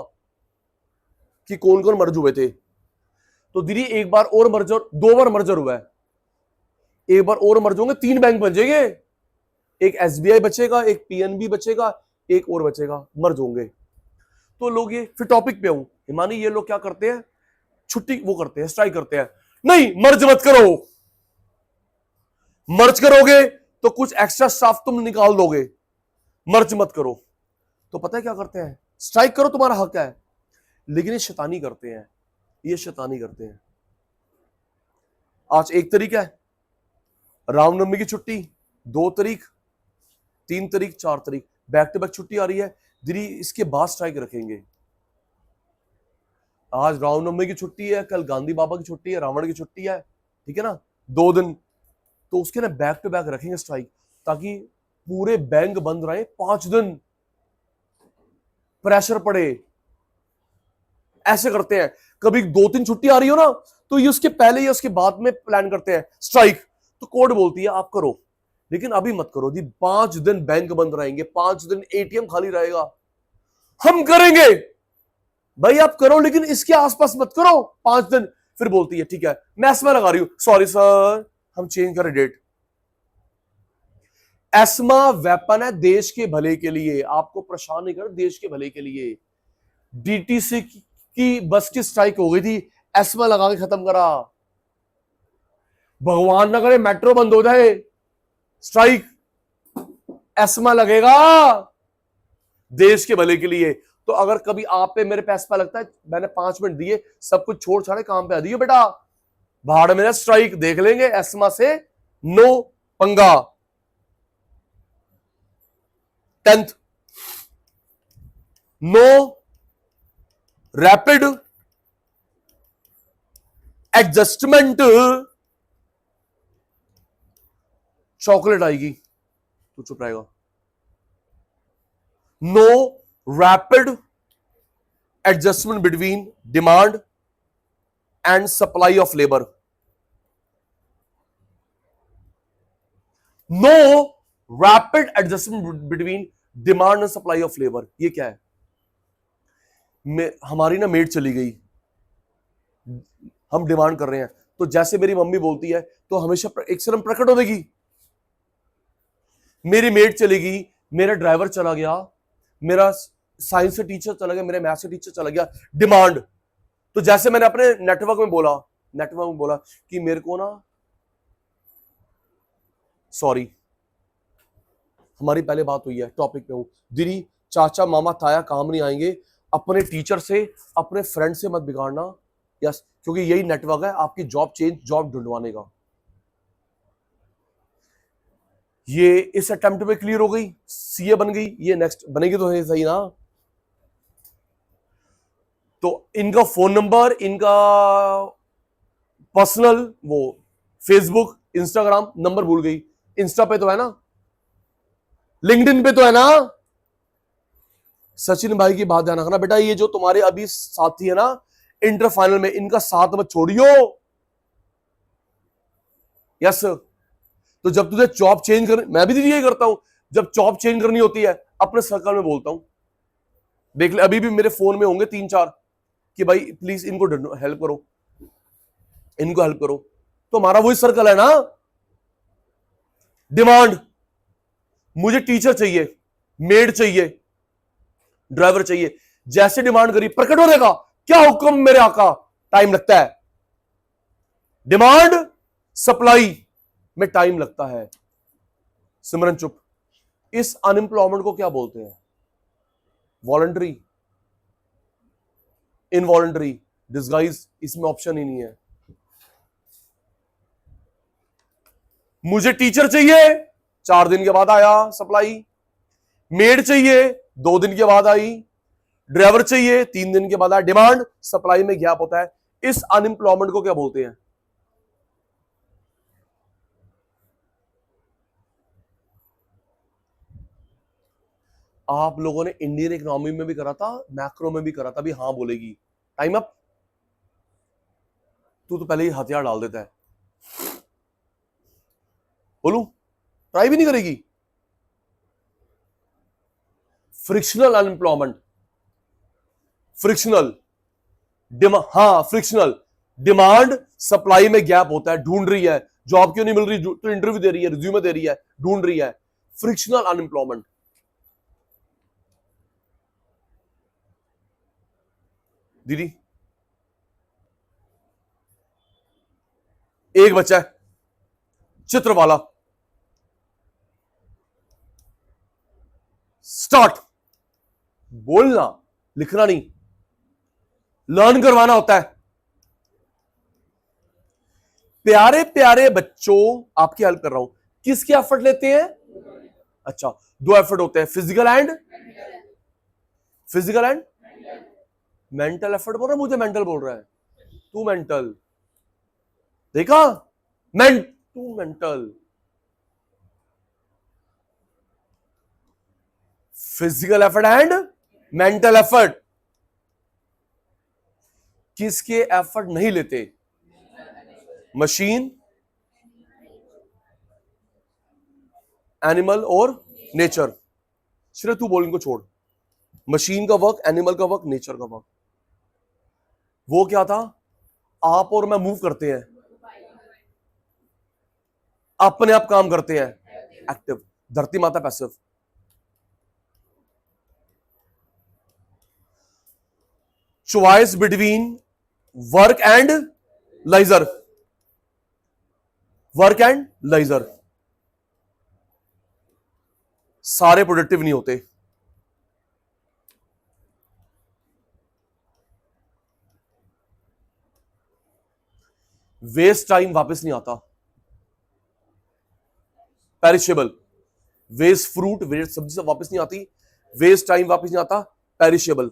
कि कौन कौन मर्ज हुए थे। तो दीदी एक बार और मर्जर, 2 बार मर्जर हुआ है, एक बार और मर्ज होंगे, 3 बैंक बचेंगे, एक एसबीआई बचेगा, एक पीएनबी बचेगा, एक और बचेगा, मर्ज होंगे। तो लोग ये, फिर टॉपिक पे हूं, हिमानी, ये लोग क्या करते हैं, छुट्टी वो करते हैं, स्ट्राइक करते हैं, नहीं मर्ज मत करो, मर्ज करोगे तो कुछ एक्स्ट्रा स्टाफ तुम निकाल दोगे, मर्ज मत करो। तो पता है क्या करते हैं? स्ट्राइक करो, तुम्हारा हक है, लेकिन ये शैतानी करते हैं, ये शैतानी करते हैं। आज 1 तारीख है, रामनवमी की छुट्टी, 2 तारीख, 3 तारीख, 4 तारीख, बैक टू बैक छुट्टी आ रही है दीदी, इसके बाद स्ट्राइक रखेंगे। आज रामनवमी की छुट्टी है, कल गांधी बाबा की छुट्टी है, रावण की छुट्टी है, ठीक है ना, 2 दिन, तो उसके ना बैक टू बैक रखेंगे स्ट्राइक, ताकि पूरे बैंक बंद रहे 5 दिन, प्रेशर पड़े। ऐसे करते हैं, कभी 2-3 छुट्टी आ रही हो ना, तो ये उसके पहले या उसके बाद में प्लान करते हैं स्ट्राइक। तो कोर्ट बोलती है आप करो, लेकिन अभी मत करो जी, 5 दिन बैंक बंद रहेंगे, 5 दिन एटीएम खाली रहेगा, हम करेंगे। भाई आप करो, लेकिन इसके आसपास मत करो 5 दिन। फिर बोलती है ठीक है, मैं एस्मा लगा रही हूं, सॉरी सर, हम चेंज करें डेट। एस्मा वेपन है देश के भले के लिए, आपको परेशान नहीं कर, देश के भले के लिए। डीटीसी की बस की स्ट्राइक हो गई थी, एस्मा लगा के खत्म करा। भगवान ना करे मेट्रो बंद हो जाए, स्ट्राइक, एस्मा लगेगा देश के भले के लिए। तो अगर कभी आप पे मेरे पे एस्मा लगता है, मैंने 5 मिनट दिए, सब कुछ छोड़ छाड़े काम पे आ दिए बेटा, भाड़ में स्ट्राइक देख लेंगे, एस्मा से नो पंगा। 10th, no rapid adjustment, chocolate आएगी तो चुप रहेगा। No rapid adjustment between demand and supply of labour. No rapid adjustment between demand and supply of labour. ये क्या है? हमारी ना मेड चली गई, हम डिमांड कर रहे हैं, तो जैसे मेरी मम्मी बोलती है तो हमेशा एक शर्म प्रकट होगी। मेरी मेड चली गई, मेरा ड्राइवर चला गया, मेरा साइंस से टीचर चला गया, मेरा मैथ से टीचर चला गया, डिमांड। तो जैसे मैंने अपने नेटवर्क में बोला कि मेरे को ना, सॉरी, हमारी पहले बात हुई है, टॉपिक पे हूं दीदी, चाचा मामा ताया काम नहीं आएंगे, अपने टीचर से, अपने फ्रेंड से मत बिगाड़ना, यस, क्योंकि यही नेटवर्क है आपकी जॉब ढूंढवाने का। ये इस अटेम्प्ट में क्लियर हो गई, सीए बन गई, ये नेक्स्ट बनेगी तो सही ना। तो इनका फोन नंबर, इनका पर्सनल वो फेसबुक इंस्टाग्राम नंबर भूल गई, इंस्टा पे तो है ना, लिंक्डइन पे तो है ना। सचिन भाई की बात ध्यान रखना बेटा, ये जो तुम्हारे अभी साथी है ना इंटर फाइनल में, इनका साथ मत छोड़ियो। यस, तो जब तुझे जॉब चेंज कर, मैं भी यही करता हूं, जब जॉब चेंज करनी होती है अपने सर्कल में बोलता हूं, देख ले अभी भी मेरे फोन में होंगे 3-4 कि भाई प्लीज इनको हेल्प करो, इनको हेल्प करो। तो हमारा वही सर्कल है ना। डिमांड, मुझे टीचर चाहिए, मेड चाहिए, ड्राइवर चाहिए, जैसे डिमांड करी प्रकट होने का, क्या हुक्म मेरे आका, टाइम लगता है। डिमांड सप्लाई में टाइम लगता है। सिमरन चुप। इस अनएम्प्लॉयमेंट को क्या बोलते हैं? वॉलंटरी, इनवॉलंटरी, डिस्गाइज, इसमें ऑप्शन ही नहीं है। मुझे टीचर चाहिए, 4 दिन के बाद आया सप्लाई। मेड चाहिए, 2 दिन के बाद आई। ड्राइवर चाहिए, 3 दिन के बाद आया। डिमांड सप्लाई में गैप होता है। इस अनएम्प्लॉयमेंट को क्या बोलते हैं? आप लोगों ने इंडियन इकोनॉमी में भी करा था, मैक्रो में भी करा था, भी हाँ बोलेगी। Time up. तू तो पहले ही हथियार डाल देता है। बोलू, ट्राई भी नहीं करेगी। फ्रिक्शनल अनएम्प्लॉयमेंट, फ्रिक्शनल हाँ फ्रिक्शनल। डिमांड सप्लाई में गैप होता है, ढूंढ रही है, जॉब क्यों नहीं मिल रही, तो इंटरव्यू दे रही है, रिज्यूमे दे रही है, ढूंढ रही है। Frictional unemployment. दीदी एक बच्चा है चित्र वाला, स्टार्ट। बोलना, लिखना नहीं, लर्न करवाना होता है। प्यारे प्यारे बच्चों, आपकी हेल्प कर रहा हूं, किसके एफर्ट लेते हैं? अच्छा, 2 एफर्ट होते हैं, फिजिकल एंड मेंटल एफर्ट बोल रहा है, मुझे मेंटल बोल रहा है। तू मेंटल देखा, तू mental. Physical effort and mental effort. किसके एफर्ट नहीं लेते? मशीन, एनिमल और नेचर। सिर्फ तू बोल, इनको छोड़। मशीन का वर्क, एनिमल का वर्क, नेचर का वर्क। वो क्या था? आप और मैं मूव करते हैं, अपने आप काम करते हैं, एक्टिव। धरती माता passive. Choice between work and leisure, work and leisure. सारे प्रोडक्टिव नहीं होते। वेस्ट टाइम वापस नहीं आता। पेरिशेबल, वेस्ट फ्रूट, वेस्ट सब्जी सब वापस नहीं आती, वेस्ट टाइम वापस नहीं आता, पेरिशेबल।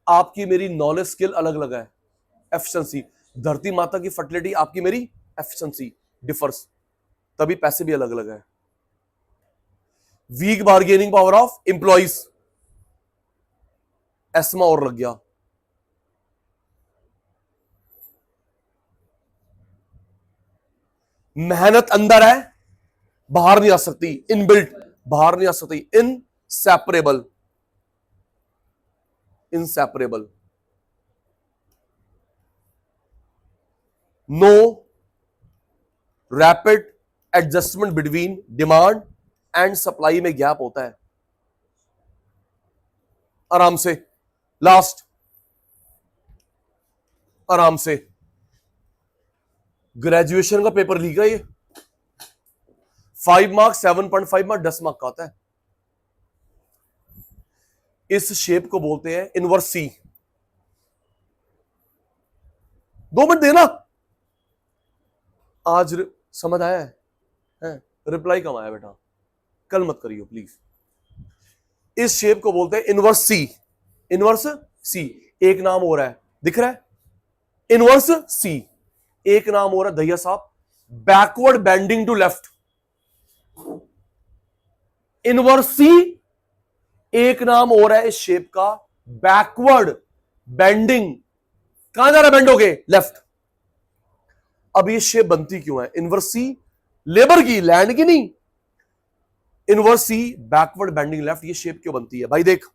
आपकी मेरी नॉलेज स्किल अलग अलग है, एफिशिएंसी। धरती माता की फर्टिलिटी, आपकी मेरी एफिशिएंसी डिफर्स, तभी पैसे भी अलग अलग है। Weak bargaining power of employees, ESMA और लग गया। मेहनत अंदर है, बाहर नहीं आ सकती, इनबिल्ट, बाहर नहीं आ सकती, inseparable, inseparable. No rapid adjustment between demand and supply में गैप होता है। आराम से, लास्ट, आराम से। ग्रेजुएशन का पेपर लीक है ये, 5 मार्क्स, 7.5 मार्क्स, 10 मार्क का आता है। इस शेप को बोलते हैं इनवर्स सी। 2 मिनट देना। आज समझ आया है? रिप्लाई कम आया बेटा, कल मत करियो प्लीज। इस शेप को बोलते हैं इनवर्स सी। इनवर्स सी, एक नाम हो रहा है, दिख रहा है? इनवर्स सी, एक नाम हो रहा है, दैया साहब, backward bending to left. Inverse C एक नाम और है इस शेप का, बैकवर्ड बेंडिंग। कहां जा रहा है बेंड होके? लेफ्ट। अब ये शेप बनती क्यों है? इनवर्स सी लेबर की, लैंड की नहीं। Inverse C backward bending left, ये शेप क्यों बनती है भाई? देख,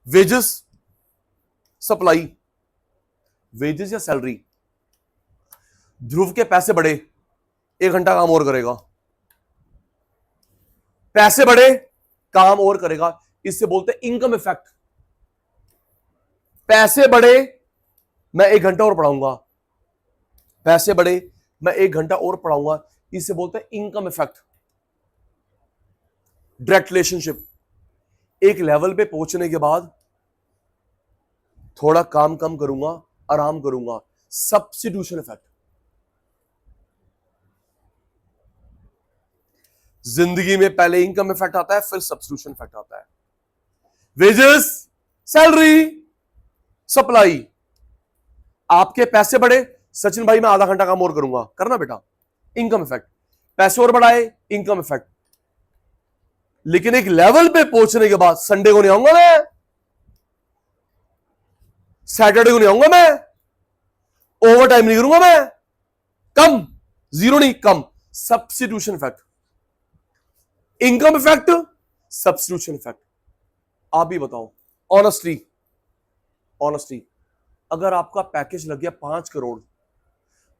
वेजेस सप्लाई, वेजेस या सैलरी, ध्रुव के पैसे बढ़े, 1 घंटा काम और करेगा, पैसे बढ़े काम और करेगा, इससे बोलते हैं इनकम इफेक्ट। पैसे बढ़े मैं 1 घंटा और पढ़ाऊंगा, पैसे बढ़े मैं 1 घंटा और पढ़ाऊंगा, इससे बोलते हैं इनकम इफेक्ट। डायरेक्ट रिलेशनशिप, एक लेवल पे पहुंचने के बाद थोड़ा काम कम करूंगा, आराम करूंगा, सब्स्टिट्यूशन इफेक्ट। जिंदगी में पहले इनकम इफेक्ट आता है, फिर सब्स्टिट्यूशन इफेक्ट आता है। Wages, salary, supply. आपके पैसे बढ़े, सचिन भाई मैं आधा घंटा काम और करूंगा, करना बेटा, इनकम इफेक्ट। पैसे और बढ़ाए, इनकम इफेक्ट। लेकिन एक लेवल पे पहुंचने के बाद संडे को नहीं आऊंगा मैं, सैटरडे को नहीं आऊंगा मैं, ओवर टाइम नहीं करूंगा मैं, कम, जीरो नहीं, कम, substitution effect. Income effect, substitution effect. आप ही बताओ, ऑनेस्टली, ऑनेस्टली, अगर आपका पैकेज लग गया 5 करोड़,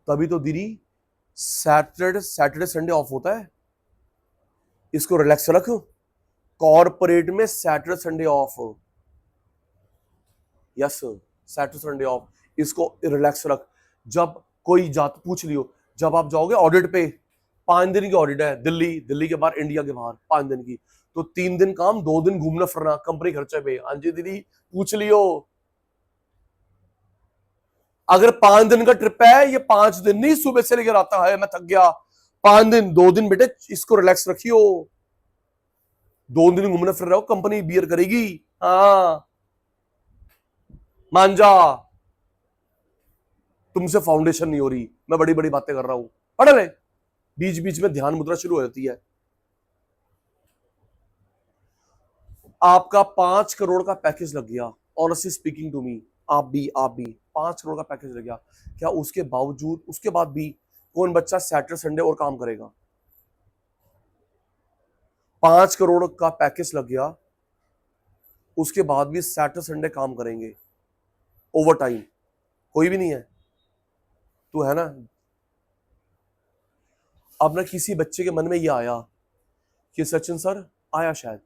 तभी तो दीदी सैटरडे संडे ऑफ होता है। इसको रिलैक्स रख, कॉर्पोरेट में Saturday Sunday off, yes, Saturday Sunday off, इसको रिलैक्स रख। जब कोई जात पूछ लियो, जब आप जाओगे ऑडिट पे, 5 दिन की ऑडिट है, दिल्ली के बाहर, इंडिया के बाहर, 5 दिन की, तो 3 दिन काम, 2 दिन घूमना फिरना, कंपनी खर्चे पे। हाँ जी दीदी, पूछ लियो। अगर 5 दिन का ट्रिप है, ये 5 दिन नहीं, सुबह से लेकर आता है, मैं थक गया, 5 दिन, 2 दिन बेटे इसको रिलैक्स रखियो, 2 दिन घूमने फिर रहे हो, कंपनी बियर करेगी। हाँ मान जा, तुमसे फाउंडेशन नहीं हो रही, मैं बड़ी बड़ी बातें कर रहा हूं, पढ़ ले। बीच बीच में ध्यान मुद्रा शुरू हो जाती है। आपका 5 करोड़ का पैकेज लग गया, ऑनेस्टली स्पीकिंग टू मी, आप भी 5 करोड़ का पैकेज लग गया, क्या उसके बावजूद, उसके बाद भी कौन बच्चा सैटरडे संडे और काम करेगा? 5 करोड़ का पैकेज लग गया, उसके बाद भी सैटरडे संडे काम करेंगे, ओवर टाइम, कोई भी नहीं है, तू है ना? अब ना किसी बच्चे के मन में ये आया कि सचिन सर, आया शायद,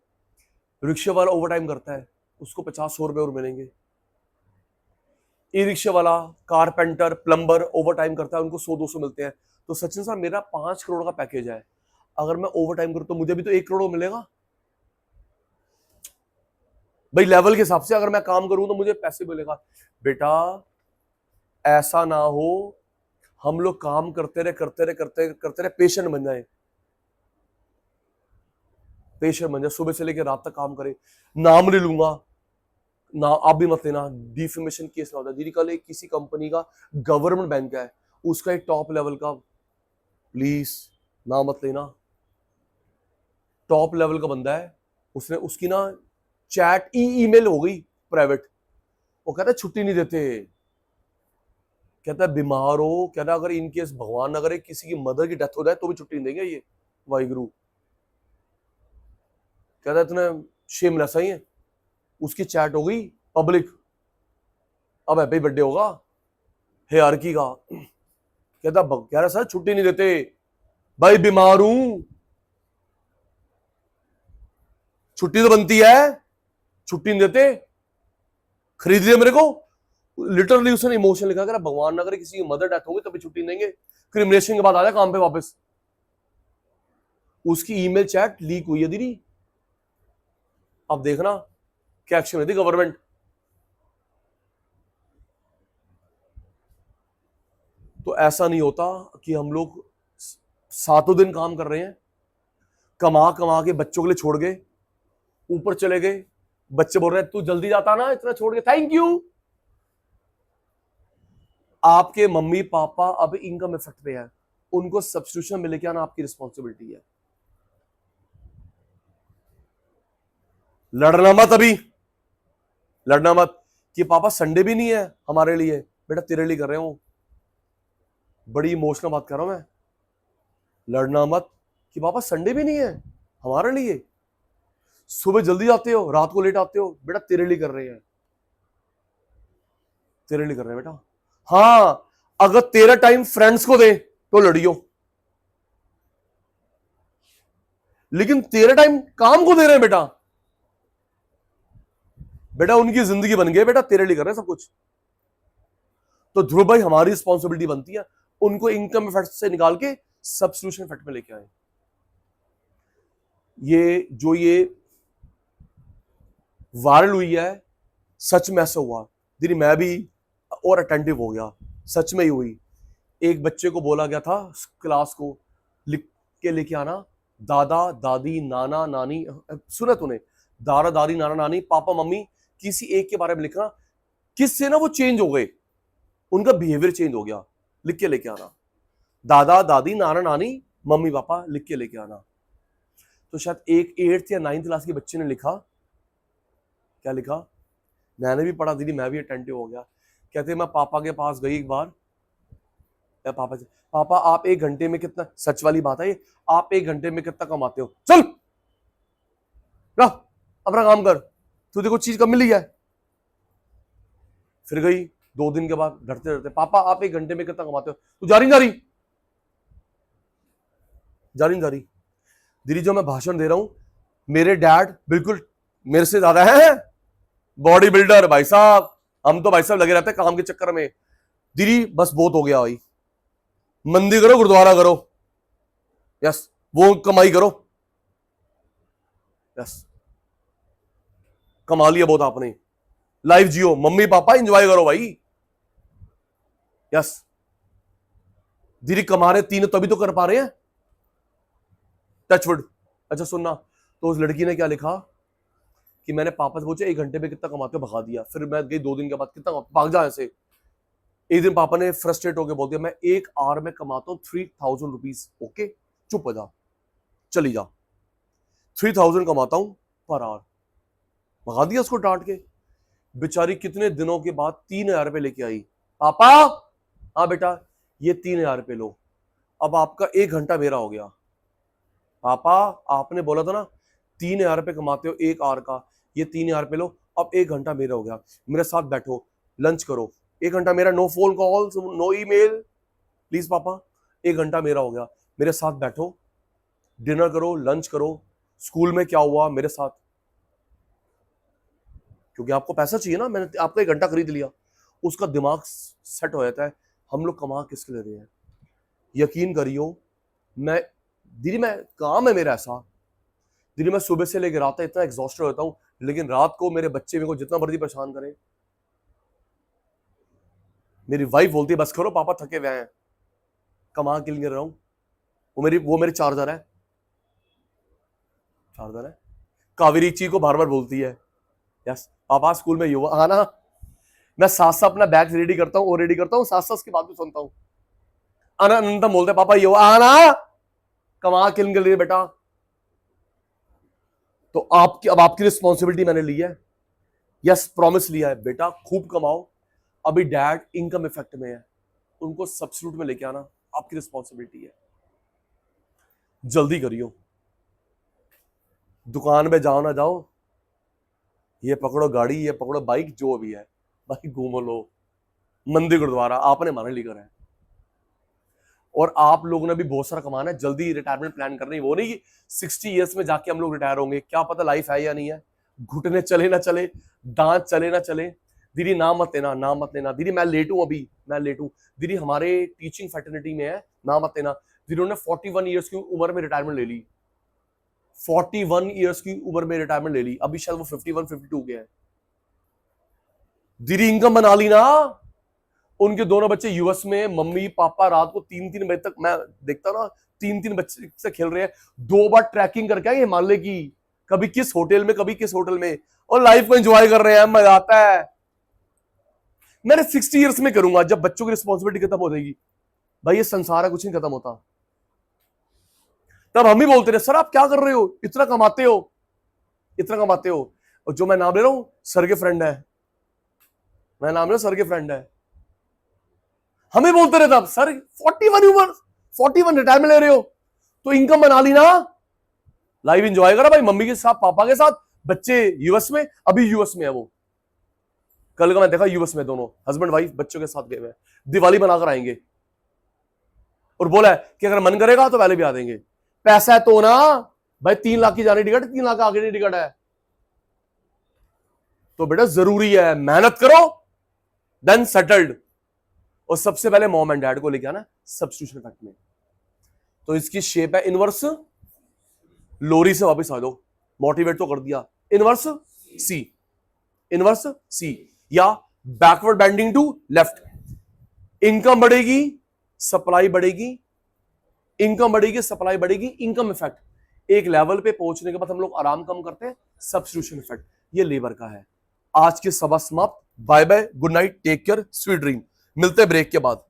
रिक्शे वाला ओवर टाइम करता है, उसको 50-100 रुपए और मिलेंगे। ई रिक्शे वाला, कारपेंटर, प्लम्बर ओवर टाइम करता है, उनको 100-200 मिलते हैं। तो सचिन सर मेरा 5 करोड़ का पैकेज है, अगर मैं ओवर टाइम करूं तो मुझे भी तो 1 करोड़ मिलेगा भाई, लेवल के हिसाब से अगर मैं काम करूं तो मुझे पैसे मिलेगा। बेटा ऐसा ना हो हम लोग काम करते रहे, पेशेंट बन जाए, सुबह से लेकर रात तक काम करे। नाम ले लूंगा ना, आप भी मत लेना, डिफेमेशन केस ना होता है। दीदी कल एक किसी कंपनी का गवर्नमेंट बैंक है, उसका एक टॉप लेवल का, प्लीज ना मत लेना, टॉप लेवल का बंदा है, उसने, उसकी ना चैट ईमेल हो गई प्राइवेट, वो कहता है छुट्टी नहीं देते, कहता है बीमार हो, कहता है अगर इनकेस भगवान अगर किसी की मदर की डेथ हो जाए तो भी छुट्टी नहीं देंगे ये वाहिगुरु, कहता है इतना शेमलेस ही है। उसकी चैट हो गई पब्लिक, अब हैप्पी बर्थडे होगा हेयरकी का, कहता कह रहा सर छुट्टी नहीं देते भाई, बीमार हूं, छुट्टी तो बनती है, छुट्टी नहीं देते, खरीद लिया मेरे को। लिटरली उसने इमोशन लिखा, कर भगवान अगर किसी की मदर डेथ होगी तभी छुट्टी देंगे, क्रिमिनेशन के बाद आ जाए काम पे वापस। उसकी ईमेल चैट लीक हुई है दीदी, अब देखना क्या एक्शन लेती गवर्नमेंट। तो ऐसा नहीं होता कि हम लोग 7 दिन काम कर रहे हैं, कमा कमा के बच्चों के लिए छोड़ गए, ऊपर चले गए, बच्चे बोल रहे हैं तू जल्दी जाता ना, इतना छोड़ के, थैंक यू। आपके मम्मी पापा अब इनकम इफेक्ट पे है, उनको सब्स्टिट्यूशन में लेके आना आपकी रिस्पॉन्सिबिलिटी है। लड़ना मत, अभी लड़ना मत कि पापा संडे भी नहीं है हमारे लिए, बेटा तेरे लिए कर रहे हो। बड़ी इमोशनल बात कर रहा हूं मैं। लड़ना मत कि पापा संडे भी नहीं है हमारे लिए, सुबह जल्दी आते हो रात को लेट आते हो, बेटा तेरे लिए कर रहे हैं, तेरे लिए कर रहे हैं बेटा। हां, अगर तेरा टाइम फ्रेंड्स को दे तो लड़ियो, लेकिन तेरा टाइम काम को दे रहे हैं बेटा, बेटा उनकी जिंदगी बन गई, बेटा तेरे लिए कर रहे हैं सब कुछ। तो ध्रुव भाई हमारी रिस्पॉन्सिबिलिटी बनती है उनको इनकम इफेक्ट से निकाल के सब्स्टिट्यूशन इफेक्ट में लेके आए। ये वायरल हुई है, सच में ऐसा हुआ दीदी, मैं भी और अटेंटिव हो गया, सच में ही हुई। एक बच्चे को बोला गया था क्लास को लिख के लेके आना दादा दादी नाना नानी, सुना तूने, दादा दादी नाना नानी पापा मम्मी, किसी एक के बारे में लिखना, किससे ना वो चेंज हो गए, उनका बिहेवियर चेंज हो गया, लिख के लेके आना दादा दादी नाना नानी मम्मी पापा, लिख के लेके आना। तो शायद एक 8th या 9th क्लास के बच्चे ने लिखा, क्या लिखा, मैंने भी पढ़ा दीदी, मैं भी अटेंटिव हो गया। कहते मैं पापा के पास गई एक बार, पापा से, पापा आप 1 घंटे में कितना, सच वाली बात है ये, आप 1 घंटे में कितना कमाते हो, चल अपना काम कर, तुझे कुछ चीज कम मिली है। फिर गई 2 दिन के बाद डरते डरते, पापा आप 1 घंटे में कितना कमाते हो, तू जा रही दीदी, जो मैं भाषण दे रहा हूं, मेरे डैड बिल्कुल मेरे से ज्यादा है बॉडी बिल्डर भाई साहब, हम तो भाई साहब लगे रहते हैं काम के चक्कर में। दीदी बस बहुत हो गया भाई, मंदिर करो गुरुद्वारा करो, यस वो कमाई करो, यस कमा लिया बहुत आपने, लाइफ जियो, मम्मी पापा एंजॉय करो भाई, यस दीदी कमा रहे 3 तभी तो कर पा रहे हैं, टचवुड। अच्छा सुनना, तो उस लड़की ने क्या लिखा कि मैंने पापा से पूछा 1 घंटे में कितना कमाते हो, भगा दिया। फिर मैं गई 2 दिन के बाद, कितना भाग जा ऐसे। एक दिन पापा ने फ्रस्ट्रेट होकर बोल दिया मैं 1 आवर में कमाता हूं 3000 रुपीज, ओके चुप हो जा, चली जा, 3000 कमाता हूं पर आवर, भगा दिया उसको डांट के। बेचारी कितने दिनों के बाद 3000 रुपए लेके आई, पापा हाँ बेटा ये 3000 रुपए लो, अब आपका 1 घंटा मेरा हो गया। पापा आपने बोला था ना 3000 रुपए कमाते हो 1 आवर का, ये 3000 रुपए लो, अब 1 घंटा मेरा हो गया, मेरे साथ बैठो लंच करो, 1 घंटा मेरा, no phone calls no email please पापा, 1 घंटा मेरा हो गया, मेरे साथ बैठो डिनर करो लंच करो, स्कूल में क्या हुआ मेरे साथ, क्योंकि आपको पैसा चाहिए ना, मैंने आपका 1 घंटा खरीद लिया। उसका दिमाग सेट हो जाता है हम लोग कमा किसके लिए रहे हैं। यकीन करियो, मैं दीदी मैं काम है मेरा ऐसा, दीदी मैं सुबह से लेकर रात तक इतना एग्जॉस्टेड होता हूं, लेकिन रात को मेरे बच्चे मेरे को जितना मर्जी परेशान करें, मेरी वाइफ बोलती है बस करो पापा थके हुए हैं, कमा के लिए रहा हूं, वो मेरी चार्जर है, कावेरी ची को बार बार बोलती है यस पापा स्कूल में ये हुआ, हाँ ना, मैं साथ साथ अपना बैग रेडी करता हूँ और रेडी करता हूँ, साथ साथ उसकी बात भी सुनता हूँ। अनंतम बोलते पापा ये हुआ, ना कमा के लिए बेटा। तो अब आपकी रिस्पॉन्सिबिलिटी मैंने ली है, यस प्रॉमिस लिया है, बेटा खूब कमाओ। अभी डैड इनकम इफेक्ट में है, उनको सब्स्टिट्यूट में लेके आना आपकी रिस्पॉन्सिबिलिटी है, जल्दी करियो। दुकान पे जाओ ना जाओ, ये पकड़ो गाड़ी, ये पकड़ो बाइक, जो भी है भाई घूम लो, मंदिर गुरुद्वारा आपने हमारे लिए करा है। और आप लोगों ने भी बहुत सारा कमाना है, जल्दी रिटायरमेंट प्लान करनी, वो नहीं कि 60 ईयर्स में जाके हम लोग रिटायर होंगे, क्या पता लाइफ है या नहीं है, घुटने चले ना चले, दांत चले ना चले। दीदी ना मत लेना दीदी, मैं लेट हूं अभी, मैं लेट हूं दीदी, हमारे टीचिंग फैटर्निटी में है, ना मत लेना दीदी। उन्होंने 41 ईयर्स की उम्र में रिटायरमेंट ले ली, 41 ईयर्स की उम्र में रिटायरमेंट ले ली, अभी शायद वो 51-52 के हैं। दीदी इनकम बना ली ना, उनके दोनों बच्चे यूएस में, मम्मी पापा रात को 3-3 बजे तक, मैं देखता ना 3-3 बच्चे से खेल रहे हैं, 2 बार ट्रैकिंग करके आए हिमालय की, कभी किस होटल में कभी किस होटल में, और लाइफ को एंजॉय कर रहे हैं, मजा आता है। मैंने 60 ईयर्स में करूंगा जब बच्चों की रिस्पॉन्सिबिलिटी खत्म हो जाएगी, भाई ये संसार है, कुछ नहीं खत्म होता। तब हम ही बोलते रहे सर आप क्या कर रहे हो, इतना कमाते हो, इतना कमाते हो। और जो मैं नाम ले रहा हूं सर के फ्रेंड है, मैं नाम ले रहा हूं सर के फ्रेंड है, हमें बोलते रहे तब सर 41 उम्र, 41 रिटायरमेंट ले रहे हो तो इनकम बना ली ना, लाइफ एंजॉय करा भाई, मम्मी के साथ पापा के साथ, बच्चे यूएस में, अभी यूएस में है वो, कल का मैं देखा यूएस में दोनों हस्बैंड वाइफ बच्चों के साथ गए हुए, दिवाली बनाकर आएंगे। और बोला है कि अगर मन करेगा तो पहले भी आ देंगे, पैसा है तो ना भाई, 3 लाख की जाने टिकट, 3 लाख आगे नहीं टिकट है, तो बेटा जरूरी है मेहनत करो देन सेटल्ड। और सबसे पहले मॉम एंड डैड को लेके आना सब्स्टिट्यूशन इफेक्ट में। तो इसकी शेप है इनवर्स, लोरी से वापस आ जाओ, मोटिवेट तो कर दिया, इनवर्स सी, इनवर्स सी या backward bending to left. Income बढ़ेगी, सप्लाई बढ़ेगी, इनकम बढ़ेगी, सप्लाई बढ़ेगी, इनकम इफेक्ट। एक लेवल पे पहुंचने के बाद हम लोग आराम कम करते हैं, सब्स्टिट्यूशन इफेक्ट। ये लेबर का है। आज की सभा समाप्त। Bye bye, good night, take care, sweet dream. मिलते हैं ब्रेक के बाद।